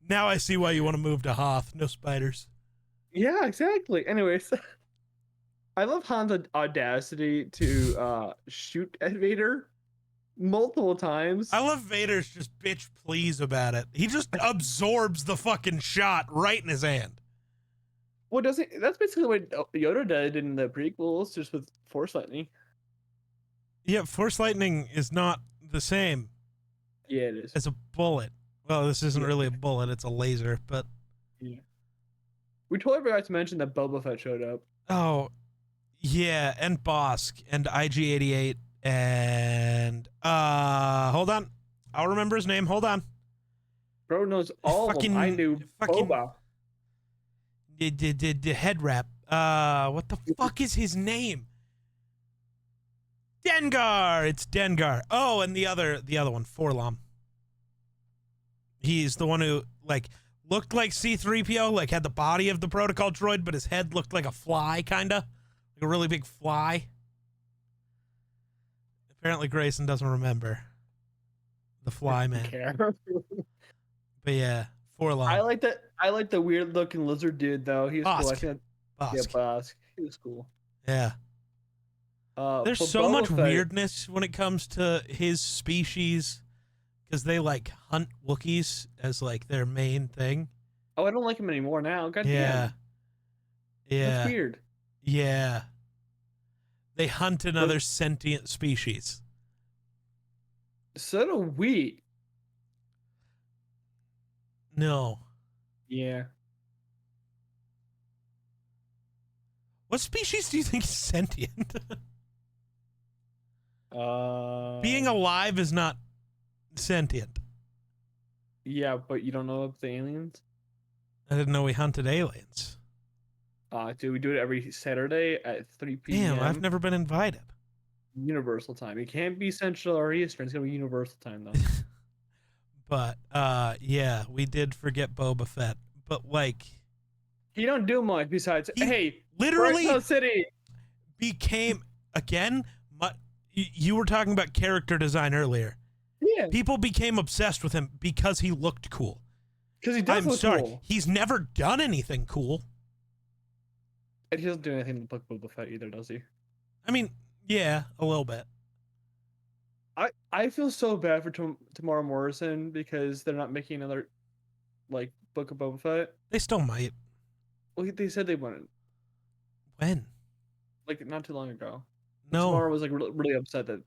Now I see why you want to move to Hoth. No spiders. Yeah, exactly. Anyways, I love Han's audacity to shoot at Vader multiple times. I love Vader's just bitch please about it. He just absorbs the fucking shot right in his hand. Well, doesn't that's basically what Yoda did in the prequels, just with Force lightning. Yeah, force lightning is not the same Yeah, it is. as a bullet. Well, this isn't Yeah. really a bullet; it's a laser. But Yeah. We totally forgot to mention that Boba Fett showed up. oh, yeah, and Bosk and IG-88 and hold on, I'll remember his name. Hold on. Bro knows all of them. I knew Boba. The head wrap. What the fuck is his name? Dengar. It's Dengar. Oh, and the other one, Forlom. He's the one who like looked like C-3PO, like had the body of the protocol droid, but his head looked like a fly, kinda, like a really big fly. Apparently, Grayson doesn't remember the fly man. But yeah, Forlom. I like the weird looking lizard dude though. He was cool. I think Bosk. yeah, Bosk. He was cool. Yeah. There's so Boba much Fett, weirdness when it comes to his species because they like hunt Wookiees as like their main thing. Oh, I don't like him anymore now. God Yeah. damn. Yeah. That's weird. Yeah. They hunt another sentient species. So do we. No. Yeah. What species do you think is sentient? Being alive is not sentient. Yeah, but you don't know of the aliens? I didn't know we hunted aliens. Dude, we do it every Saturday at 3 p.m. Damn, I've never been invited. Universal time. It can't be Central or Eastern. It's gonna be Universal time though. But yeah, we did forget Boba Fett. But like, he don't do much besides hey, literally City became again. You were talking about character design earlier. Yeah. People became obsessed with him because he looked cool. Because he does look cool. He's never done anything cool. And he doesn't do anything to book Boba Fett either, does he? I mean, yeah, a little bit. I feel so bad for Tamara Morrison because they're not making another like Book of Boba Fett. They still might. Well, they said they wouldn't. When? Like not too long ago. No. Tamara was like really upset that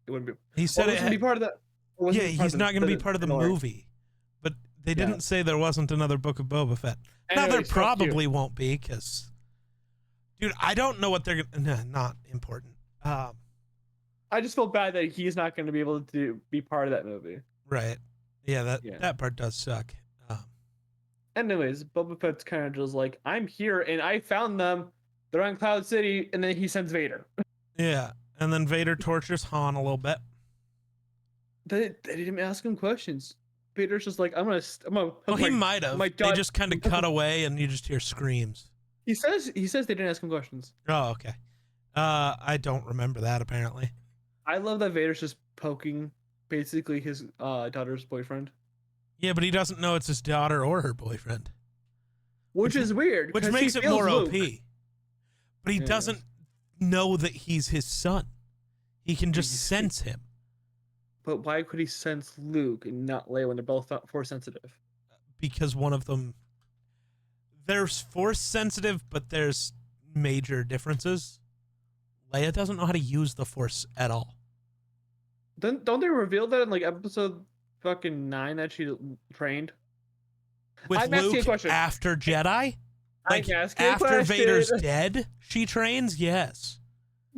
it wouldn't be. He said it would be part of that. Yeah, he's not going to be part of the movie. But they didn't say there wasn't another Book of Boba Fett. Now there probably won't be because, dude, I don't know what they're going to. Not important. I just feel bad that he's not going to be able to be part of that movie. Right. Yeah, that part does suck. Anyways, Boba Fett's kind of just like, I'm here and I found them. They're on Cloud City, and then he sends Vader. Yeah, and then Vader tortures Han a little bit. They didn't even ask him questions. Vader's just like, I'm gonna. Well, he might have. They just kind of cut away, and you just hear screams. He says they didn't ask him questions. Oh, okay. I don't remember that apparently. I love that Vader's just poking basically his daughter's boyfriend. Yeah, but he doesn't know it's his daughter or her boyfriend. Which is weird. Which makes it more Luke. OP. But he doesn't know that he's his son. He can just sense him. But why could he sense Luke and not Leia when they're both force sensitive? Because one of them... There's force sensitive, but there's major differences. Leia doesn't know how to use the force at all. Don't they reveal that in like episode fucking 9 that she trained? With Luke after Jedi? Like after Vader's dead, she trains? Yes.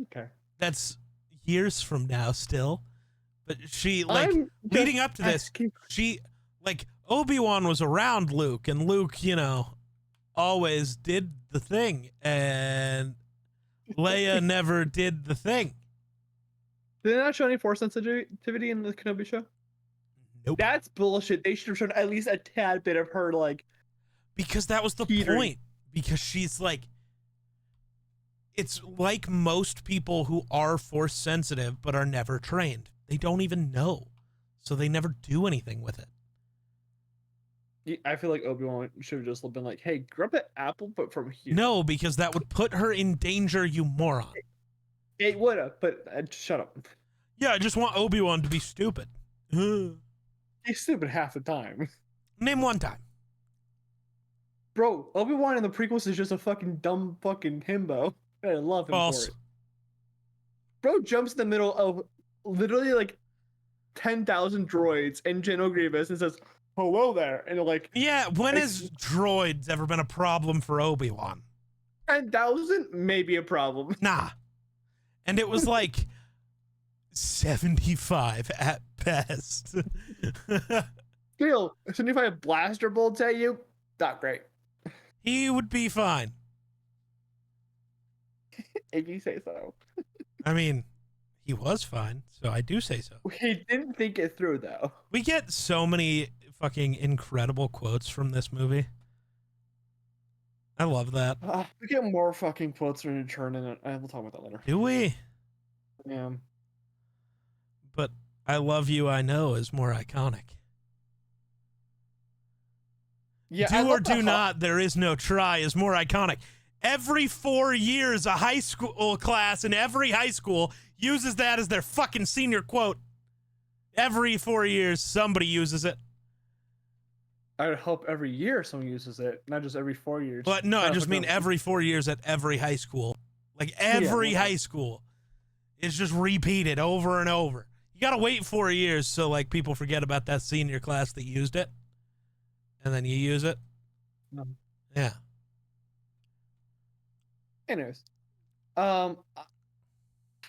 Okay. That's years from now still. But she, like, leading up to this, she, like, Obi-Wan was around Luke, and Luke, you know, always did the thing, and Leia never did the thing. Did they not show any force sensitivity in the Kenobi show? Nope. That's bullshit. They should have shown at least a tad bit of her, like... Because that was the point. Because she's, like... It's like most people who are force sensitive but are never trained. They don't even know. So they never do anything with it. I feel like Obi-Wan should have just been like, hey, grab that apple, but from here. No, because that would put her in danger, you moron. It would have, but shut up. Yeah, I just want Obi-Wan to be stupid. He's stupid half the time. Name one time. Bro, Obi-Wan in the prequels is just a fucking dumb fucking himbo. I love him for False. it. Bro jumps in the middle of literally like 10,000 droids and General Grievous and says, "Hello there," and like Yeah, when like, has droids ever been a problem for Obi-Wan? 10,000 may be a problem. Nah. And it was like 75 at best. Still, 75 blaster bolts at you, not great. He would be fine. If you say so. I mean, he was fine, so I do say so. He didn't think it through though. We get so many fucking incredible quotes from this movie. I love that. We get more fucking quotes in return, and we'll talk about that later. Do we? Yeah. But I love you, I know is more iconic. Yeah. Do or do not, there is no try is more iconic. Every 4 years, a high school class in every high school uses that as their fucking senior quote. Every 4 years, somebody uses it. I would hope every year someone uses it, not just every 4 years. But no, I just mean every 4 years at every high school. Like every high school. It's just repeated over and over. You gotta wait 4 years so like people forget about that senior class that used it. And then you use it. Yeah. Anyways. How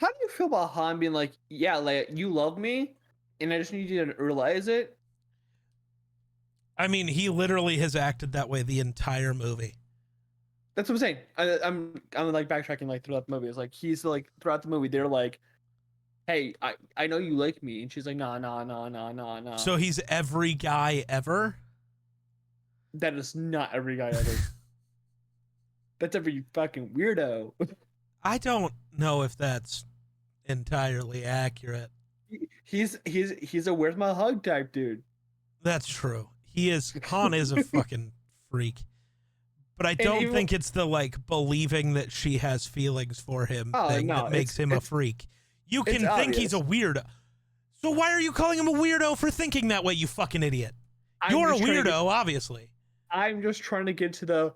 do you feel about Han being like, yeah, Leia, you love me, and I just need you to realize it? I mean, he literally has acted that way the entire movie. That's what I'm saying. I'm like backtracking like throughout the movie. It's like he's like throughout the movie they're like, hey, I know you like me, and she's like, nah. So he's every guy ever? That is not every guy ever. That's every fucking weirdo. I don't know if that's entirely accurate. He's a where's my hug type dude. That's true. Han is a fucking freak. But I don't think it's the like believing that she has feelings for him thing that makes him a freak. You can think he's a weirdo. So why are you calling him a weirdo for thinking that way, you fucking idiot? You're a weirdo, obviously. I'm just trying to get to the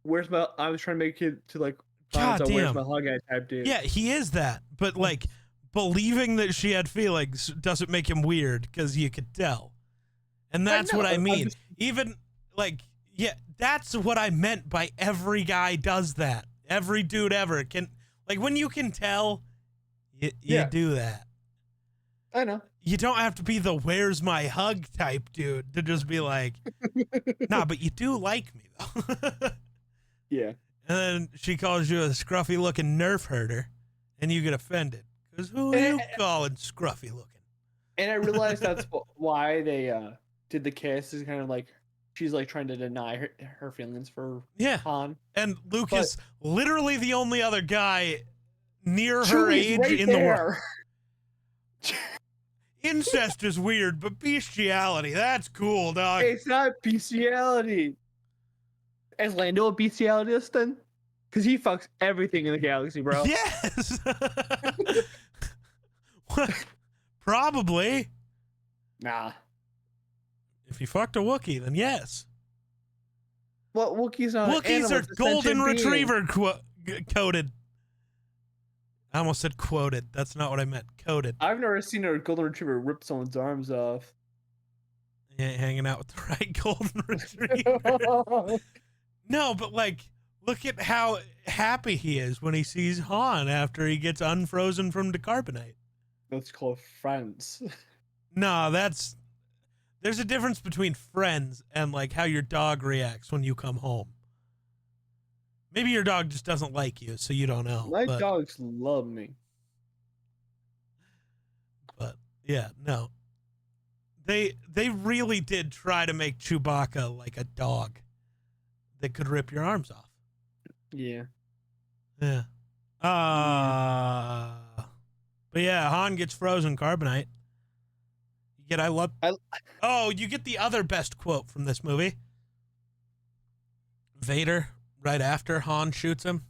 I was trying to make it to like God damn. where's my hug at type dude. Yeah, he is that. But like believing that she had feelings doesn't make him weird because you could tell. And that's what I mean. Even like, yeah, that's what I meant by every guy does that. Every dude ever can, like when you can tell, you do that. I know. You don't have to be the where's my hug type dude to just be like, nah, but you do like me though. Yeah. And then she calls you a scruffy looking nerf herder and you get offended. Because who are you calling scruffy looking? And I realized that's why they did the kiss, is kind of like she's like trying to deny her feelings for Han. And Luke is literally the only other guy near her age in the world. Incest is weird, but bestiality, that's cool, dog. It's not bestiality. Is Lando a bestiality then? Because he fucks everything in the galaxy, bro. Yes. Probably. Nah. If he fucked a Wookiee, then yes. Well, Wookiees are golden retriever coded. I almost said quoted. That's not what I meant. Coded. I've never seen a golden retriever rip someone's arms off. You ain't hanging out with the right golden retriever. No, but like, look at how happy he is when he sees Han after he gets unfrozen from decarbonite. That's called friends. No, there's a difference between friends and like how your dog reacts when you come home. Maybe your dog just doesn't like you, so you don't know. My dogs love me. But yeah, no. They really did try to make Chewbacca like a dog that could rip your arms off. Yeah. Yeah. But yeah, Han gets frozen carbonite. You get you get the other best quote from this movie. Vader, right after Han shoots him.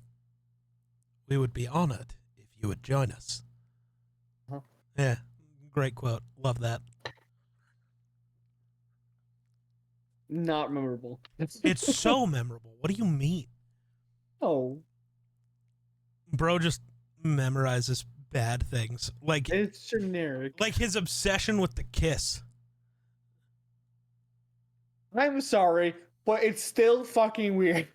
We would be honored if you would join us. Uh-huh. Yeah. Great quote. Love that. Not memorable. It's so memorable. What do you mean? Oh, Bro just memorizes bad things. it's generic. Like his obsession with the kiss. I'm sorry, but it's still fucking weird.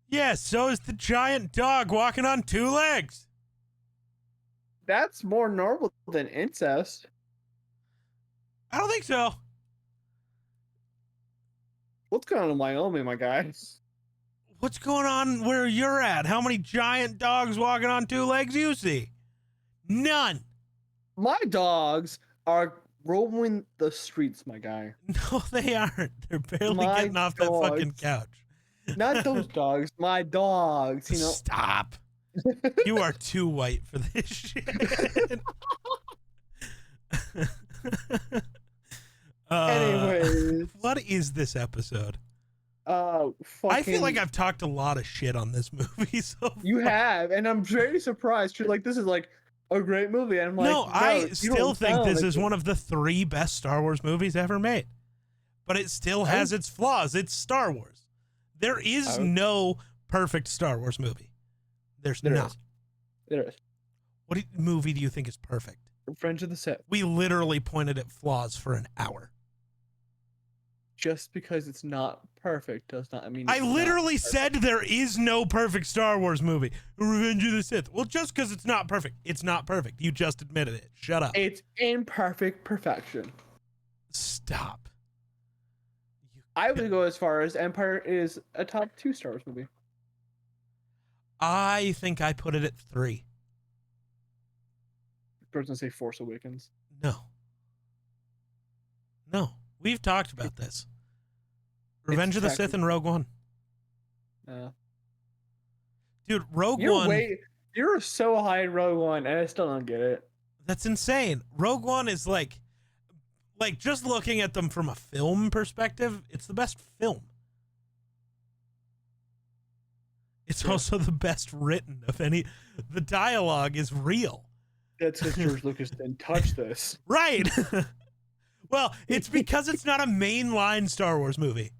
Yeah, so is the giant dog walking on two legs. That's more normal than incest. I don't think so. What's going on in Wyoming, my guy? What's going on where you're at? How many giant dogs walking on two legs you see? None. My dogs are roaming the streets, my guy. No, they aren't. They're barely My getting off that fucking dogs. couch. Not those dogs, my dogs, you know. Stop. You are too white for this shit. Anyways. What is this episode? Fucking... I feel like I've talked a lot of shit on this movie so far. You have, and I'm very surprised. You're like, this is like a great movie. And I'm like, No, I you still don't think sound this like is it. one of the 3 best Star Wars movies ever made. But it still has its flaws. It's Star Wars. There is no perfect Star Wars movie. There's not. There is. What movie do you think is perfect? Revenge of the Sith. We literally pointed at flaws for an hour. Just because it's not perfect does not mean I literally said there is no perfect Star Wars movie. Revenge of the Sith. Well, just because it's not perfect, it's not perfect. You just admitted it. Shut up. It's imperfect perfection. Stop. I would go as far as Empire is a top 2 Star Wars movie. I think I put it at 3. I was gonna say Force Awakens. No. We've talked about this. Revenge of the Sith and Rogue One. Dude, Rogue One. You're so high in Rogue One, and I still don't get it. That's insane. Rogue One is like just looking at them from a film perspective, it's the best film. It's also the best written of any. The dialogue is real. That's because George Lucas didn't touch this. Right. Well, it's because it's not a mainline Star Wars movie.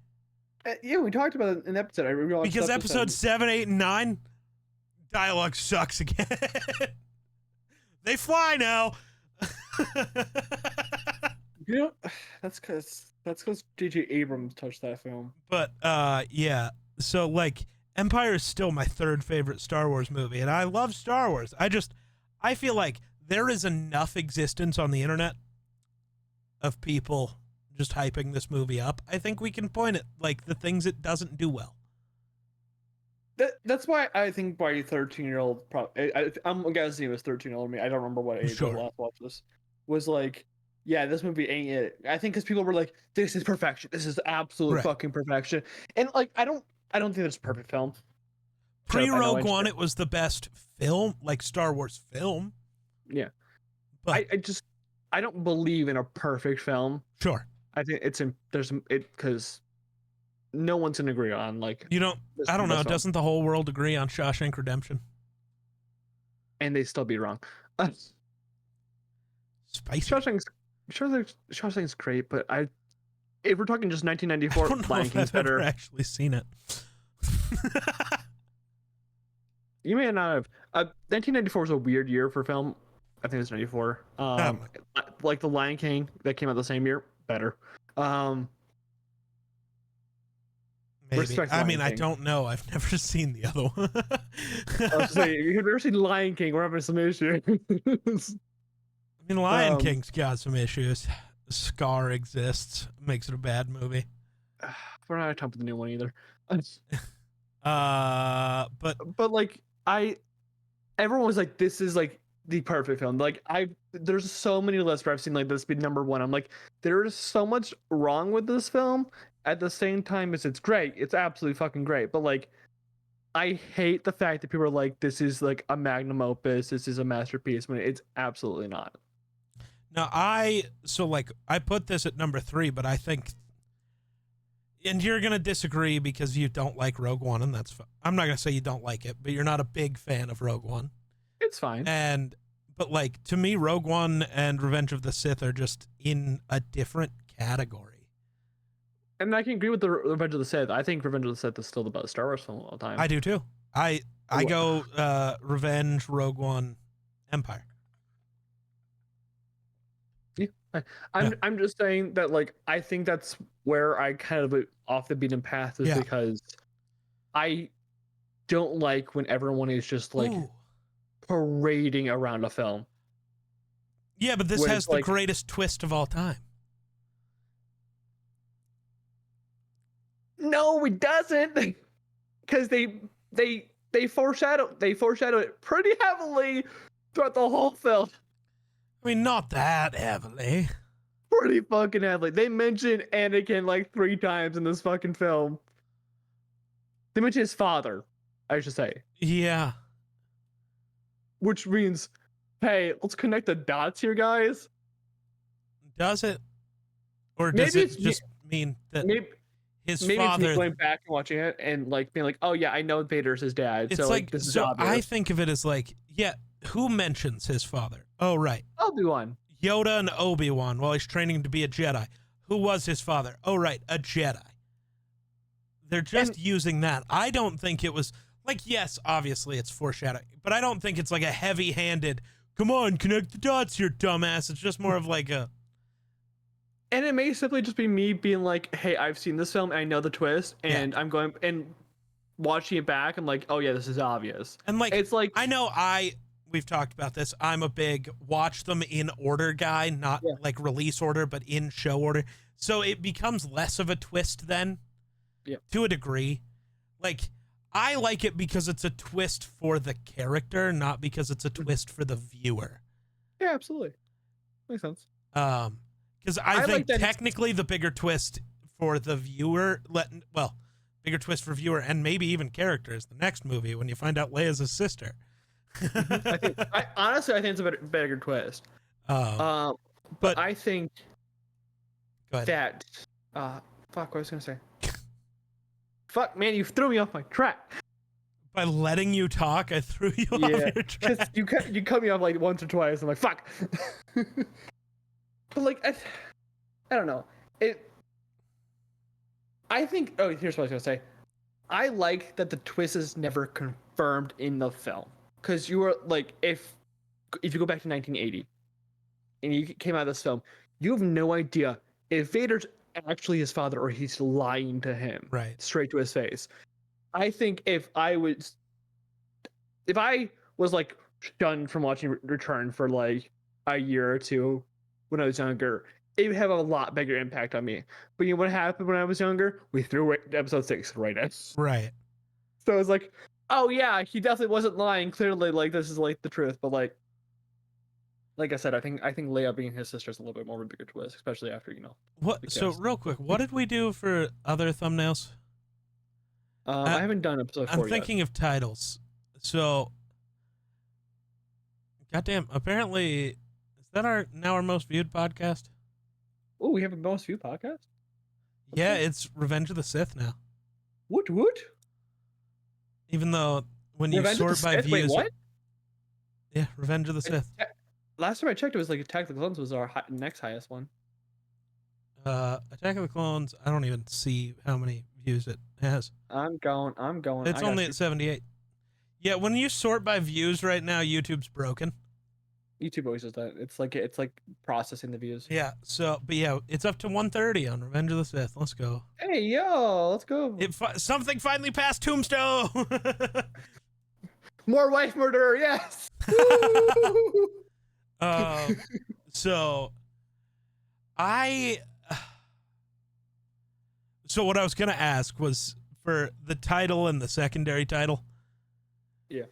Yeah, we talked about it in the episode. I rewatched Because episodes 7, 8, and 9, dialogue sucks again. They fly now. You know, that's because J.J. Abrams touched that film. But yeah. So like, Empire is still my 3rd favorite Star Wars movie, and I love Star Wars. I feel like there is enough existence on the internet of people just hyping this movie up. I think we can point at like the things it doesn't do well. That's why I think my 13-year-old, I'm guessing it was 13-year-old me. I don't remember what age I last watched this. Was like, yeah, this movie ain't it. I think because people were like, this is perfection. This is absolute fucking perfection. And like, I don't think it's a perfect film. Pre-Rogue One, it was the best film, like Star Wars film. Yeah. But I don't believe in a perfect film. Sure. I think because no one's gonna agree on like. You don't. I don't know. Doesn't the whole world agree on Shawshank Redemption? And they still be wrong. Spicy. Shawshank's great, but if we're talking just 1994, I don't know if I've ever actually seen it. You may not have. 1994 was a weird year for film. I think it was 94. Like The Lion King that came out the same year, better. Maybe. I mean, I don't know. I've never seen the other one. I was saying, if you've never seen Lion King, we're having some issues. I mean, Lion King's got some issues. Scar exists, makes it a bad movie. We're not talking about the new one either. But like everyone was like, this is like the perfect film. Like there's so many lists where I've seen like this be number 1. I'm like, there is so much wrong with this film. At the same time as it's great, it's absolutely fucking great. But like, I hate the fact that people are like, this is like a magnum opus, this is a masterpiece, when it's absolutely not. Now I put this at number 3, but I think, and you're gonna disagree because you don't like Rogue One, and that's I'm not gonna say you don't like it, but you're not a big fan of Rogue One. It's fine. But like to me, Rogue One and Revenge of the Sith are just in a different category. And I can agree with the Revenge of the Sith. I think Revenge of the Sith is still the best Star Wars film of all time. I do too. I go Revenge, Rogue One, Empire. Yeah. I'm just saying that, like, I think that's where I kind of off the beaten path is because I don't like when everyone is just like parading around a film. Yeah, but this has the greatest twist of all time. No, it doesn't, because they foreshadow it pretty heavily throughout the whole film. I mean, not that heavily. Pretty fucking heavily. They mention Anakin like 3 times in this fucking film. They mention his father, I should say. Yeah. Which means, hey, let's connect the dots here, guys. Does it? Or does it just mean that his father... It's me going back and watching it and like being like, oh yeah, I know Vader's his dad. It's so like this is obvious. I think of it as like, yeah, who mentions his father? Oh, right. Obi-Wan. Yoda and Obi-Wan while he's training to be a Jedi. Who was his father? Oh, right, a Jedi. They're just using that. I don't think it was... Like, yes, obviously it's foreshadowing, but I don't think it's like a heavy-handed, come on, connect the dots here, dumbass. It's just more of like a... And it may simply just be me being like, hey, I've seen this film and I know the twist, and I'm going and watching it back. I'm like, oh yeah, this is obvious. And like, it's like, I know we've talked about this. I'm a big watch them in order guy, not like release order, but in show order. So it becomes less of a twist then, to a degree. Like, I like it because it's a twist for the character, not because it's a twist for the viewer. Yeah, absolutely. Makes sense. Because I think like technically the bigger twist for the viewer, bigger twist for viewer and maybe even character is the next movie when you find out Leia's his sister. Honestly, I think it's a bigger twist. But I think that fuck, what was I gonna say? Fuck, man, you threw me off my track. By letting you talk, I threw you off your track. You cut me off like once or twice. I'm like, fuck. But like, I don't know. I think. Oh, here's what I was gonna say. I like that the twist is never confirmed in the film, because you were like, if you go back to 1980 and you came out of this film, you have no idea if Vader's actually his father or he's lying to him straight to his face. I think if I was like shunned from watching Return for like a year or two when I was younger, it would have a lot bigger impact on me. But you know what happened when I was younger? We threw episode 6 right in. Right. So it was like, oh yeah, he definitely wasn't lying. Clearly, like, this is like the truth. But like I said, I think Leia being his sister is a little bit more of a bigger twist, especially after, you know. What? So real quick, what did we do for other thumbnails? I haven't done episode 4 I'm thinking of titles. So, goddamn, apparently, is that our most viewed podcast? Oh, we have a most viewed podcast? Yeah, it's Revenge of the Sith now. What? Even though when you sort by views... Wait, what? Yeah, Revenge of the Sith. Last time I checked, it was like Attack of the Clones was our next highest one. Attack of the Clones, I don't even see how many views it has. I'm going. It's only at 78. Yeah, when you sort by views right now, YouTube's broken. YouTube always does that. It's like processing the views. Yeah. So, but yeah, it's up to 130 on Revenge of the Sith. Let's go. Hey, yo, let's go. Something finally passed Tombstone. More wife murderer, yes. So what I was gonna ask was for the title and the secondary title. Yeah.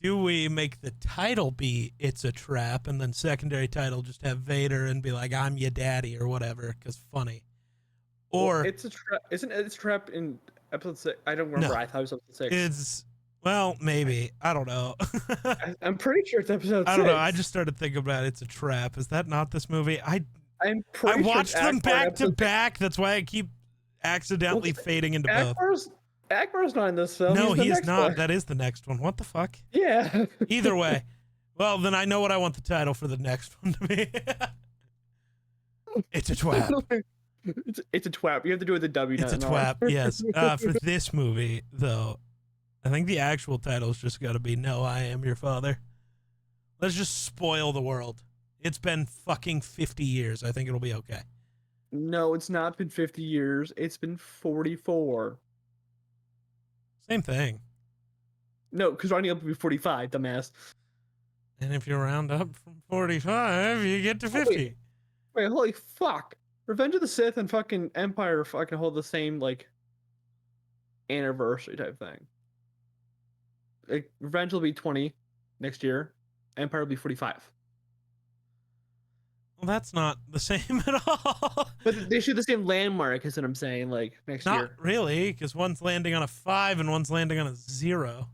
Do we make the title be "It's a Trap" and then secondary title just have Vader and be like, "I'm your daddy" or whatever, because funny? Or it's a trap. Isn't it? It's a trap in episode 6? I don't remember. No, I thought it was episode 6. Well, maybe. I don't know. I'm pretty sure it's episode 6. I don't know. I just started thinking about It's a Trap. Is that not this movie? I'm pretty sure watched them back to back. That's why I keep accidentally fading into both. Akbar's not in this film. No, he is not. One. That is the next one. What the fuck? Yeah. Either way, Well, then I know what I want the title for the next one to be. It's a twap. It's a twap. You have to do it with a W. It's a not an R. twap, yes. For this movie, though, I think the actual title's just got to be No, I Am Your Father. Let's just spoil the world. It's been fucking 50 years. I think it'll be okay. No, it's not been 50 years. It's been 44. Same thing. No, because rounding up would be 45, dumbass. And if you round up from 45, you get to 50. Wait, holy fuck. Revenge of the Sith and fucking Empire fucking hold the same, like, anniversary type thing. Like, Revenge will be 20 next year. Empire will be 45. Well, that's not the same at all. But they should the same landmark, is what I'm saying, like, next year. Not really, because one's landing on a 5 and one's landing on a 0.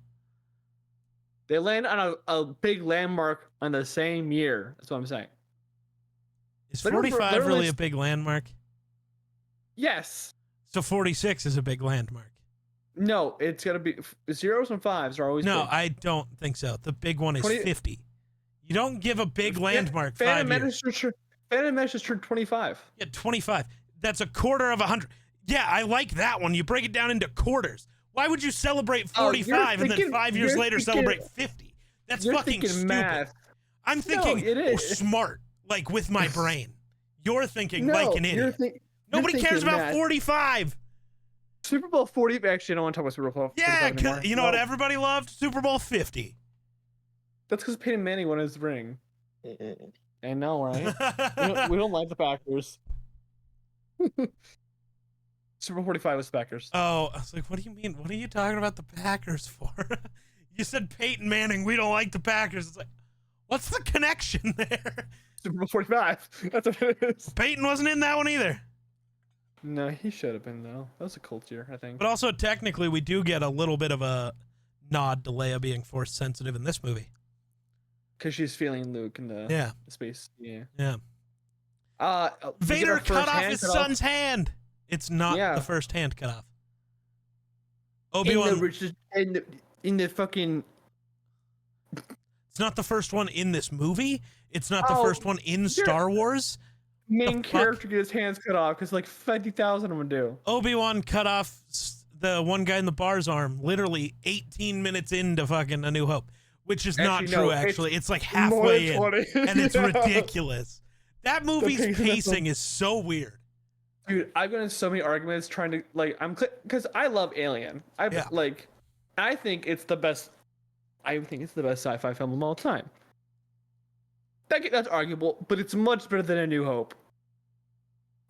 They land on a big landmark on the same year. That's what I'm saying. Is 45 really a big landmark? Yes. So 46 is a big landmark. No, it's got to be... Zeros and fives are always No, big. I don't think so. The big one is 50. You don't give a big landmark 5 years. Phantom Menace just turned 25. Yeah, 25. That's a quarter of 100. Yeah, I like that one. You break it down into quarters. Why would you celebrate 45 and then 5 years later celebrate 50? That's fucking stupid. Math. I'm thinking smart, like with my brain. You're thinking like an idiot. Nobody cares about 45. Super Bowl 40. Actually, I don't want to talk about Super Bowl 40. Yeah, because you know what everybody loved? Super Bowl 50. That's because Peyton Manning won his ring. I know, right? we don't like the Packers. Super Bowl 45 was the Packers. Oh, I was like, what do you mean? What are you talking about the Packers for? You said Peyton Manning, we don't like the Packers. It's like, what's the connection there? Super Bowl 45. That's what it is. Peyton wasn't in that one either. No, he should have been, though. That was a Colts year, I think. But also, technically, we do get a little bit of a nod to Leia being force sensitive in this movie. Because she's feeling Luke in the space. Yeah. Yeah. Vader cut off his son's hand. It's not the first hand cut off. Obi-Wan. In the fucking. It's not the first one in this movie. It's not the first one in Star Wars. Main character get his hands cut off because like 50,000 of them do. Obi-Wan cut off the one guy in the bar's arm literally 18 minutes into fucking A New Hope, which is not true. Actually, it's like halfway in, and it's ridiculous. That movie's pacing is so weird. Dude, I've been in so many arguments trying to because I love Alien. I think it's the best. I think it's the best sci-fi film of all time. That's arguable, but it's much better than A New Hope.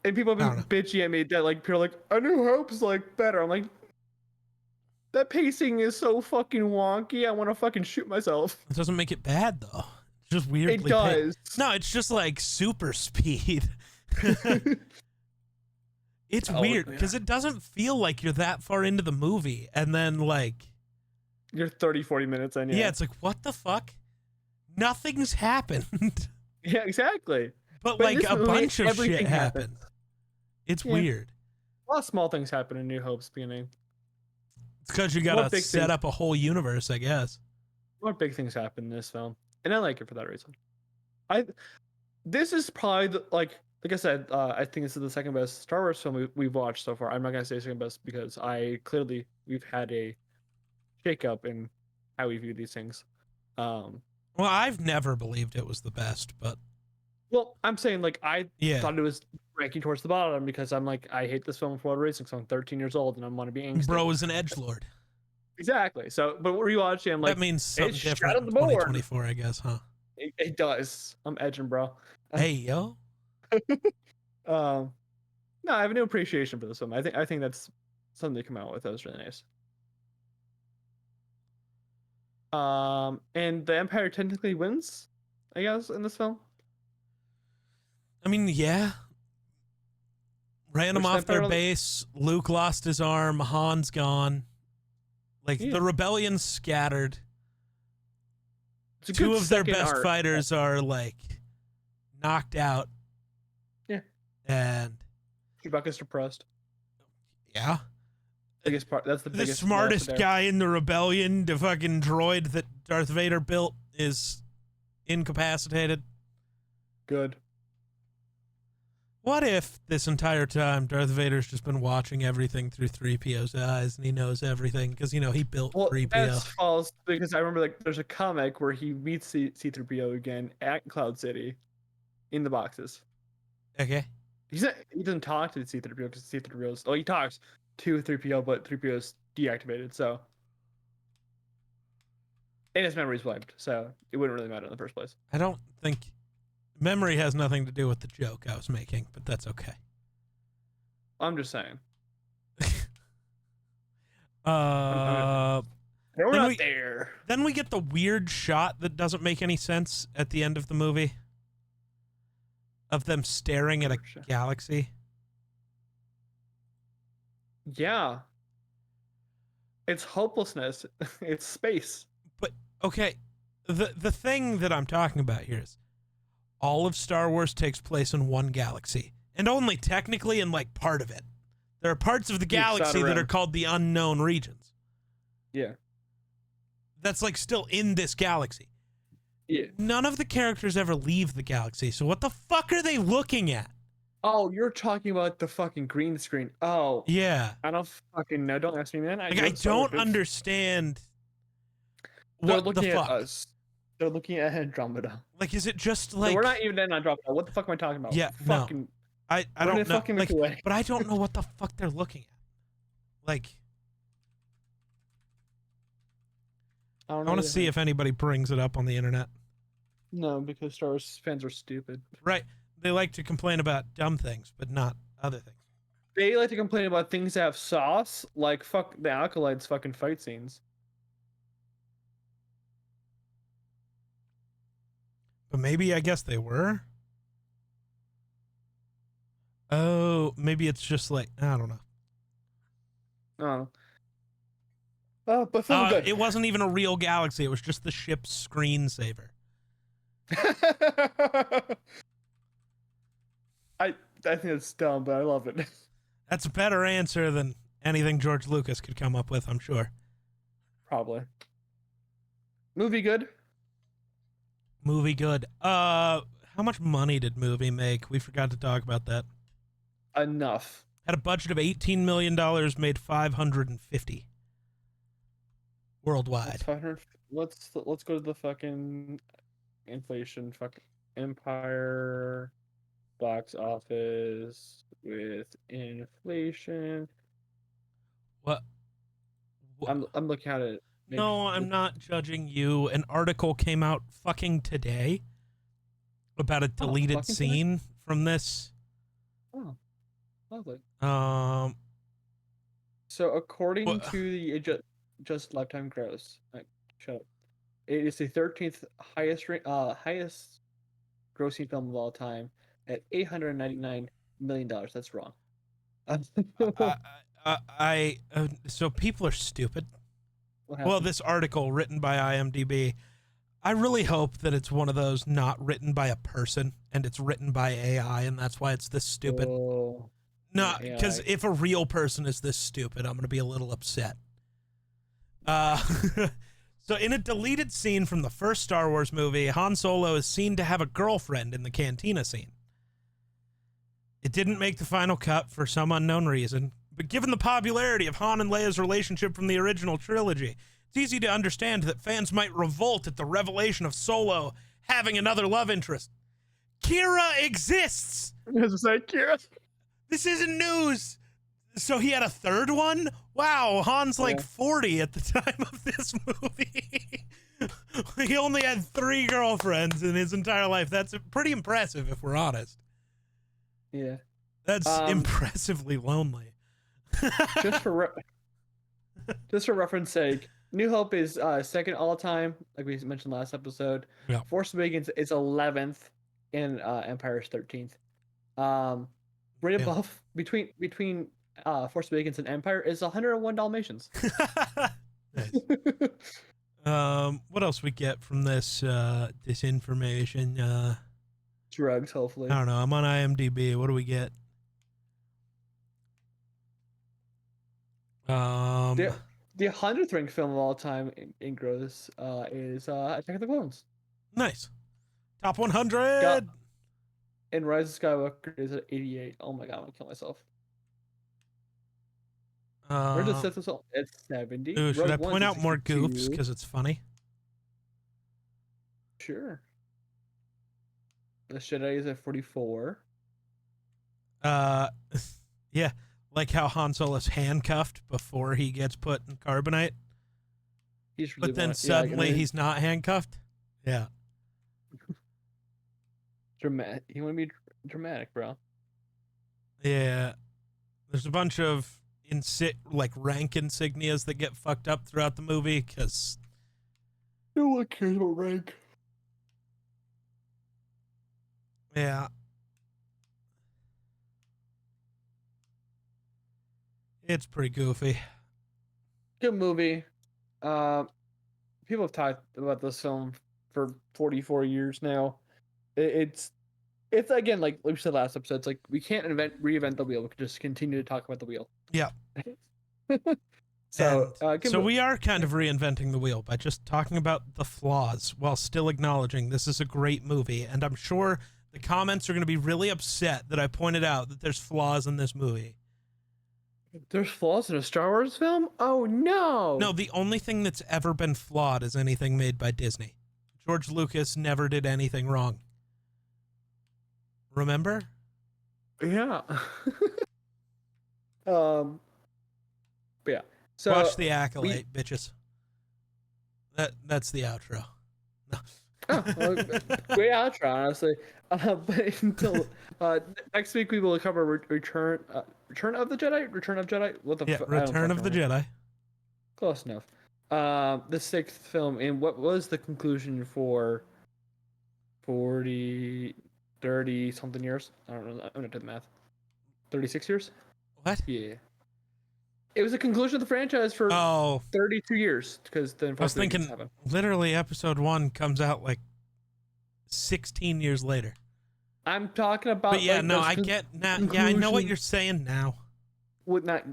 And people have been bitchy at me that like people are like A New Hope's like better. I'm like, that pacing is so fucking wonky. I want to fucking shoot myself. It doesn't make it bad though. It's just weirdly. It does. No, it's just like super speed. It's weird because it doesn't feel like you're that far into the movie, and then like you're 30, 40 minutes in. Yeah, it's like what the fuck. Nothing's happened. Yeah, exactly. But like a bunch of shit happens. It's weird. A lot of small things happen in New Hope's beginning. It's because you gotta set up a whole universe, I guess. More big things happen in this film, and I like it for that reason. This is probably like I said, I think this is the second best Star Wars film we've watched so far. I'm not gonna say second best because we've had a shakeup in how we view these things. Well, I've never believed it was the best, but well, I'm saying like I thought it was ranking towards the bottom because I'm like I hate this film for whatever reason. So I'm 13 years old and I want to be angsty. Bro is an edgelord. Exactly. So, but rewatching, I'm like that means something different in 2024, I guess, huh? It does. I'm edging, bro. Hey, yo. No, I have a new appreciation for this film. I think that's something they come out with that was really nice. And the Empire technically wins, I guess, in this film. I mean, yeah. Ran them off their base. Luke lost his arm. Han's gone. Like, the rebellion's scattered. Two of their best fighters are, like, knocked out. Yeah. And Chewbacca's depressed. Yeah. Biggest part. That's the biggest. Smartest guy in the rebellion, the fucking droid that Darth Vader built, is incapacitated. Good. What if this entire time Darth Vader's just been watching everything through 3PO's eyes and he knows everything because, you know, he built Well, 3PO. that's false because I remember like there's a comic where he meets C-3PO again at Cloud City in the boxes. Okay. He doesn't talk to C-3PO because C-3PO's he talks to 3PO, but 3PO's deactivated, so and his memory's wiped, so it wouldn't really matter in the first place. I don't think memory has nothing to do with the joke I was making, but that's okay. I'm just saying. We're not there. Then we get the weird shot that doesn't make any sense at the end of the movie of them staring at a galaxy. Yeah. It's hopelessness. It's space. But okay, the thing that I'm talking about here is all of Star Wars takes place in one galaxy, and only technically in like part of it. There are parts of the galaxy that are called the unknown regions. Yeah. That's like still in this galaxy. Yeah. None of the characters ever leave the galaxy, so what the fuck are they looking at? Oh, you're talking about the fucking green screen. Oh. Yeah. I don't fucking know. Don't ask me, man. I don't understand what the fuck. At us. They're looking at Andromeda. Like, is it just like... No, we're not even in Andromeda. What the fuck am I talking about? Yeah, fucking... no. I don't know. Like, away. but I don't know what the fuck they're looking at. Like... I want to see if anybody brings it up on the internet. No, because Star Wars fans are stupid. Right. They like to complain about dumb things, but not other things. They like to complain about things that have sauce, like fuck the Acolytes fucking fight scenes. But maybe, I guess they were. Oh, maybe it's just like, I don't know. Oh. But feeling good. It wasn't even a real galaxy. It was just the ship's screensaver. I think it's dumb, but I love it. That's a better answer than anything George Lucas could come up with, I'm sure. Probably. Movie good? Movie good. How much money did movie make? We forgot to talk about that. Enough. Had a budget of $18 million, made 550 worldwide. Let's go to the fucking inflation. Fuck Empire box office with inflation. What? I'm looking at it. Maybe. No, I'm not judging you. An article came out fucking today about a deleted scene from this. Oh, lovely. So according to the just lifetime gross, shut up. It is the 13th highest grossing film of all time at $899 million. That's wrong. So people are stupid. Well, this article written by IMDb, I really hope that it's one of those not written by a person and it's written by AI, and that's why it's this stupid. Oh, no, because if a real person is this stupid, I'm going to be a little upset. So in a deleted scene from the first Star Wars movie, Han Solo is seen to have a girlfriend in the cantina scene. It didn't make the final cut for some unknown reason, but given the popularity of Han and Leia's relationship from the original trilogy, it's easy to understand that fans might revolt at the revelation of Solo having another love interest. Kira exists! Kira. This isn't news! So he had a third one? Wow, Han's like 40 at the time of this movie. He only had 3 girlfriends in his entire life. That's pretty impressive, if we're honest. Yeah. That's impressively lonely. just for reference sake, New Hope is second all time, like we mentioned last episode. Yeah. Force Awakens is 11th, and Empire is 13th. Right above between Force Awakens and Empire is 101 Dalmatians. Nice. What else we get from this information? Drugs, hopefully. I don't know. I'm on IMDb. What do we get? The 100th ranked film of all time in gross is Attack of the Clones. Nice. Top 100. Got, and Rise of Skywalker is at 88. Oh my god, I'm gonna kill myself. Where does set this up? It's 70. Ooh, should Rogue I One's point at out more goofs 62. because it's funny? Sure. The Jedi is at 44. Yeah, like how Han Solo's handcuffed before he gets put in carbonite, He's really but then yeah, suddenly he's not handcuffed. Yeah. dramatic. You want to be dramatic, bro? Yeah. There's a bunch of like rank insignias that get fucked up throughout the movie because No one cares about rank. yeah, it's pretty goofy. Good movie. People have talked about this film for 44 years now. It's again like we said last episode. It's like we can't reinvent the wheel. We can just continue to talk about the wheel. Yeah. So we are kind of reinventing the wheel by just talking about the flaws while still acknowledging this is a great movie. And I'm sure the comments are going to be really upset that I pointed out that there's flaws in this movie. There's flaws in a Star Wars film? Oh no! No, the only thing that's ever been flawed is anything made by Disney. George Lucas never did anything wrong. Remember? Yeah. But yeah. So watch The Acolyte, bitches. That's the outro. No. Oh, well, great outro, honestly. But until next week, we will cover Return of the Jedi. Return of Jedi. What the? Yeah, Return of the Jedi. Close enough. The sixth film, and what was the conclusion for 30 something years? I don't know. I'm gonna do the math. 36 years. What? Yeah. It was the conclusion of the franchise for 32 years because then I was thinking literally episode 1 comes out like 16 years later. I'm talking about. But yeah, like, no, I get now. Yeah, I know what you're saying now. Would not.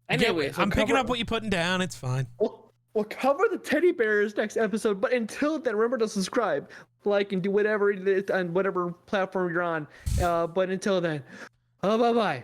Anyway, I'm picking up what you're putting down. It's fine. We'll cover the teddy bears next episode. But until then, remember to subscribe, like, and do whatever it is on whatever platform you're on. But until then, bye bye.